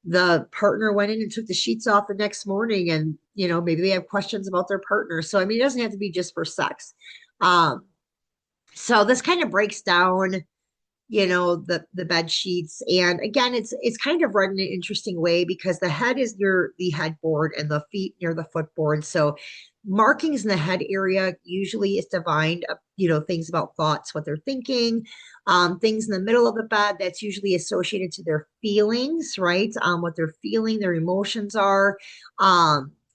the partner went in and took the sheets off the next morning, and maybe they have questions about their partner. So I mean, it doesn't have to be just for sex. um so this kind of breaks down, the bed sheets. And again, it's kind of read in an interesting way because the head is near the headboard and the feet near the footboard. So markings in the head area usually is divined, things about thoughts, what they're thinking. Things in the middle of the bed, that's usually associated to their feelings, right? What they're feeling, their emotions are.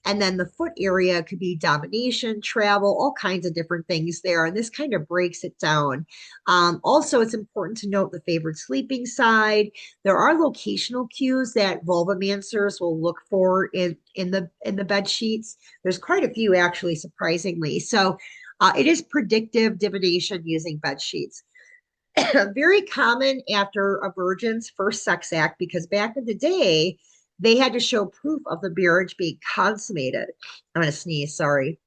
And then the foot area could be domination, travel, all kinds of different things there. And this kind of breaks it down. Also, it's important to note the favored sleeping side. There are locational cues that vulvamancers will look for in the bed sheets. There's quite a few, actually, surprisingly. So it is predictive divination using bed sheets. Very common after a virgin's first sex act, because back in the day, they had to show proof of the marriage being consummated. I'm going to sneeze, sorry.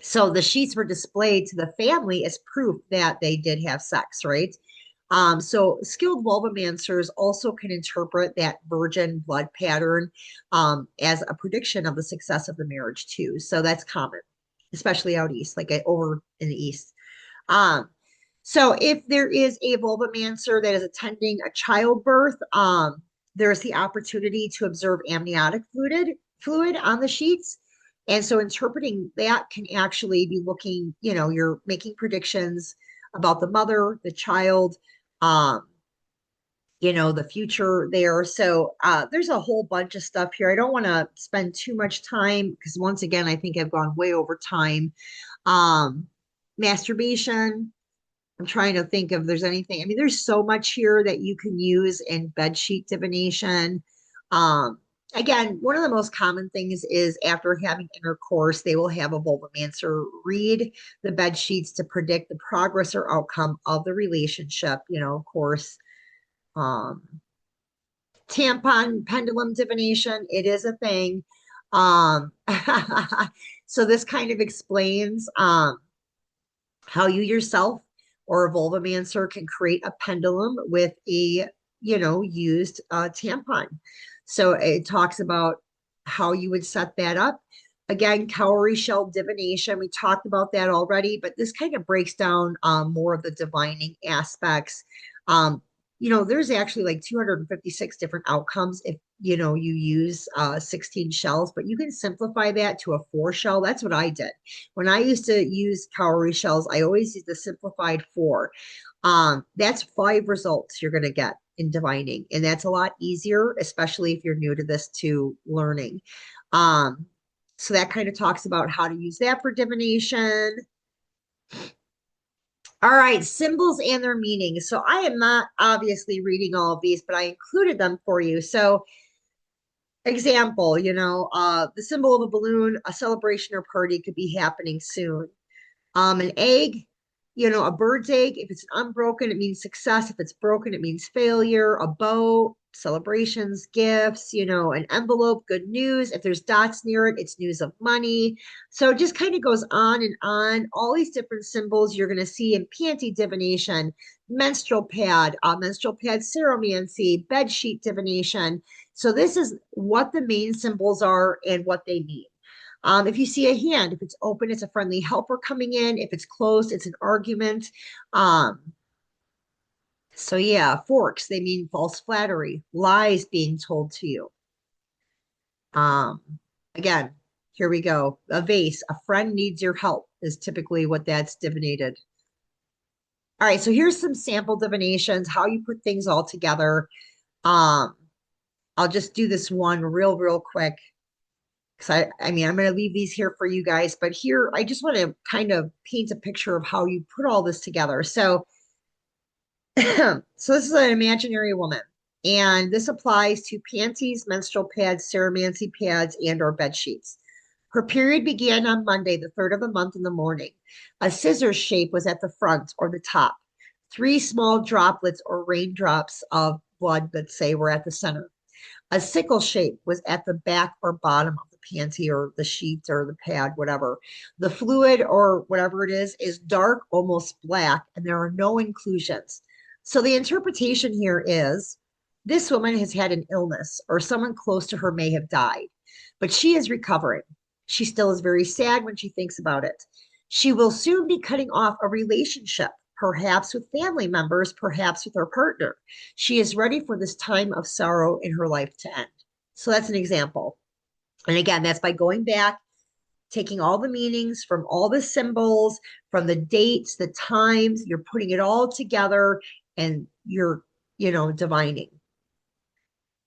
So the sheets were displayed to the family as proof that they did have sex, right? So skilled vulvamancers also can interpret that virgin blood pattern as a prediction of the success of the marriage too. So that's common, especially out east, like over in the east. Um, so if there is a vulvamancer that is attending a childbirth, there's the opportunity to observe amniotic fluid on the sheets. And so interpreting that can actually be looking, you're making predictions about the mother, the child, um, the future there. So there's a whole bunch of stuff here. I don't want to spend too much time because once again, I think I've gone way over time. Um, Masturbation. I'm trying to think if there's anything. I mean, there's so much here that you can use in bed sheet divination. Um, Again, one of the most common things is after having intercourse, they will have a vulvamancer read the bed sheets to predict the progress or outcome of the relationship. Of course, um, tampon pendulum divination, it is a thing. Um, so this kind of explains how you yourself or a vulvamancer can create a pendulum with a, used tampon. So it talks about how you would set that up. Again, cowrie shell divination, we talked about that already, but this kind of breaks down more of the divining aspects. Um, there's actually like 256 different outcomes if you use 16 shells, but you can simplify that to a 4 shell. That's what I did. When I used to use cowrie shells, I always used the simplified 4. That's 5 results you're going to get in divining, and that's a lot easier, especially if you're new to this, to learning. Um, so that kind of talks about how to use that for divination. All right, symbols and their meanings. So I am not obviously reading all of these, but I included them for you. So example, the symbol of a balloon, a celebration or party could be happening soon. An egg, a bird's egg, if it's unbroken, it means success. If it's broken, it means failure. A bow celebrations, gifts, an envelope, good news. If there's dots near it, it's news of money. So it just kind of goes on and on. All these different symbols you're going to see in panty divination, menstrual pad ceromancy, bed sheet divination. So this is what the main symbols are and what they mean. If you see a hand, if it's open, it's a friendly helper coming in. If it's closed, it's an argument. Um, so yeah, forks, they mean false flattery, lies being told to you. Um, again, here we go. A vase, a friend needs your help is typically what that's divinated. All right, so here's some sample divinations, how you put things all together. Um, I'll just do this one real quick because I mean, I'm going to leave these here for you guys, but here I just want to kind of paint a picture of how you put all this together. So so this is an imaginary woman, and this applies to panties, menstrual pads, ceromancy pads, and or bed sheets. Her period began on Monday, the third of the month in the morning. A scissor shape was at the front or the top. Three small droplets or raindrops of blood, let's say, were at the center. A sickle shape was at the back or bottom of the panty or the sheet or the pad, whatever. The fluid or whatever it is dark, almost black, and there are no inclusions. So the interpretation here is this woman has had an illness or someone close to her may have died, but she is recovering. She still is very sad when she thinks about it. She will soon be cutting off a relationship, perhaps with family members, perhaps with her partner. She is ready for this time of sorrow in her life to end. So that's an example. And again, that's by going back, taking all the meanings from all the symbols, from the dates, the times, you're putting it all together and you're, divining.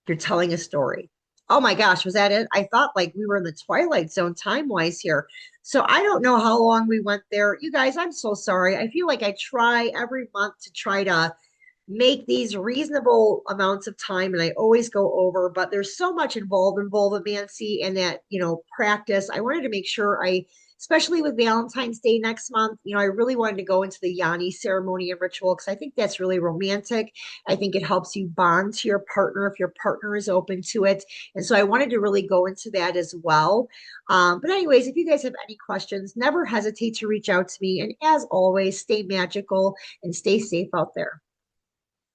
You're telling a story. Oh my gosh, was that it? I thought like we were in the twilight zone time-wise here. So I don't know how long we went there. You guys, I'm so sorry. I feel like I try every month to try to make these reasonable amounts of time and I always go over, but there's so much involved in vulvamancy and that, practice. I wanted to make sure especially with Valentine's Day next month, I really wanted to go into the Yoni ceremony and ritual because I think that's really romantic. I think it helps you bond to your partner if your partner is open to it. And so I wanted to really go into that as well. But anyways, if you guys have any questions, never hesitate to reach out to me. And as always, stay magical and stay safe out there.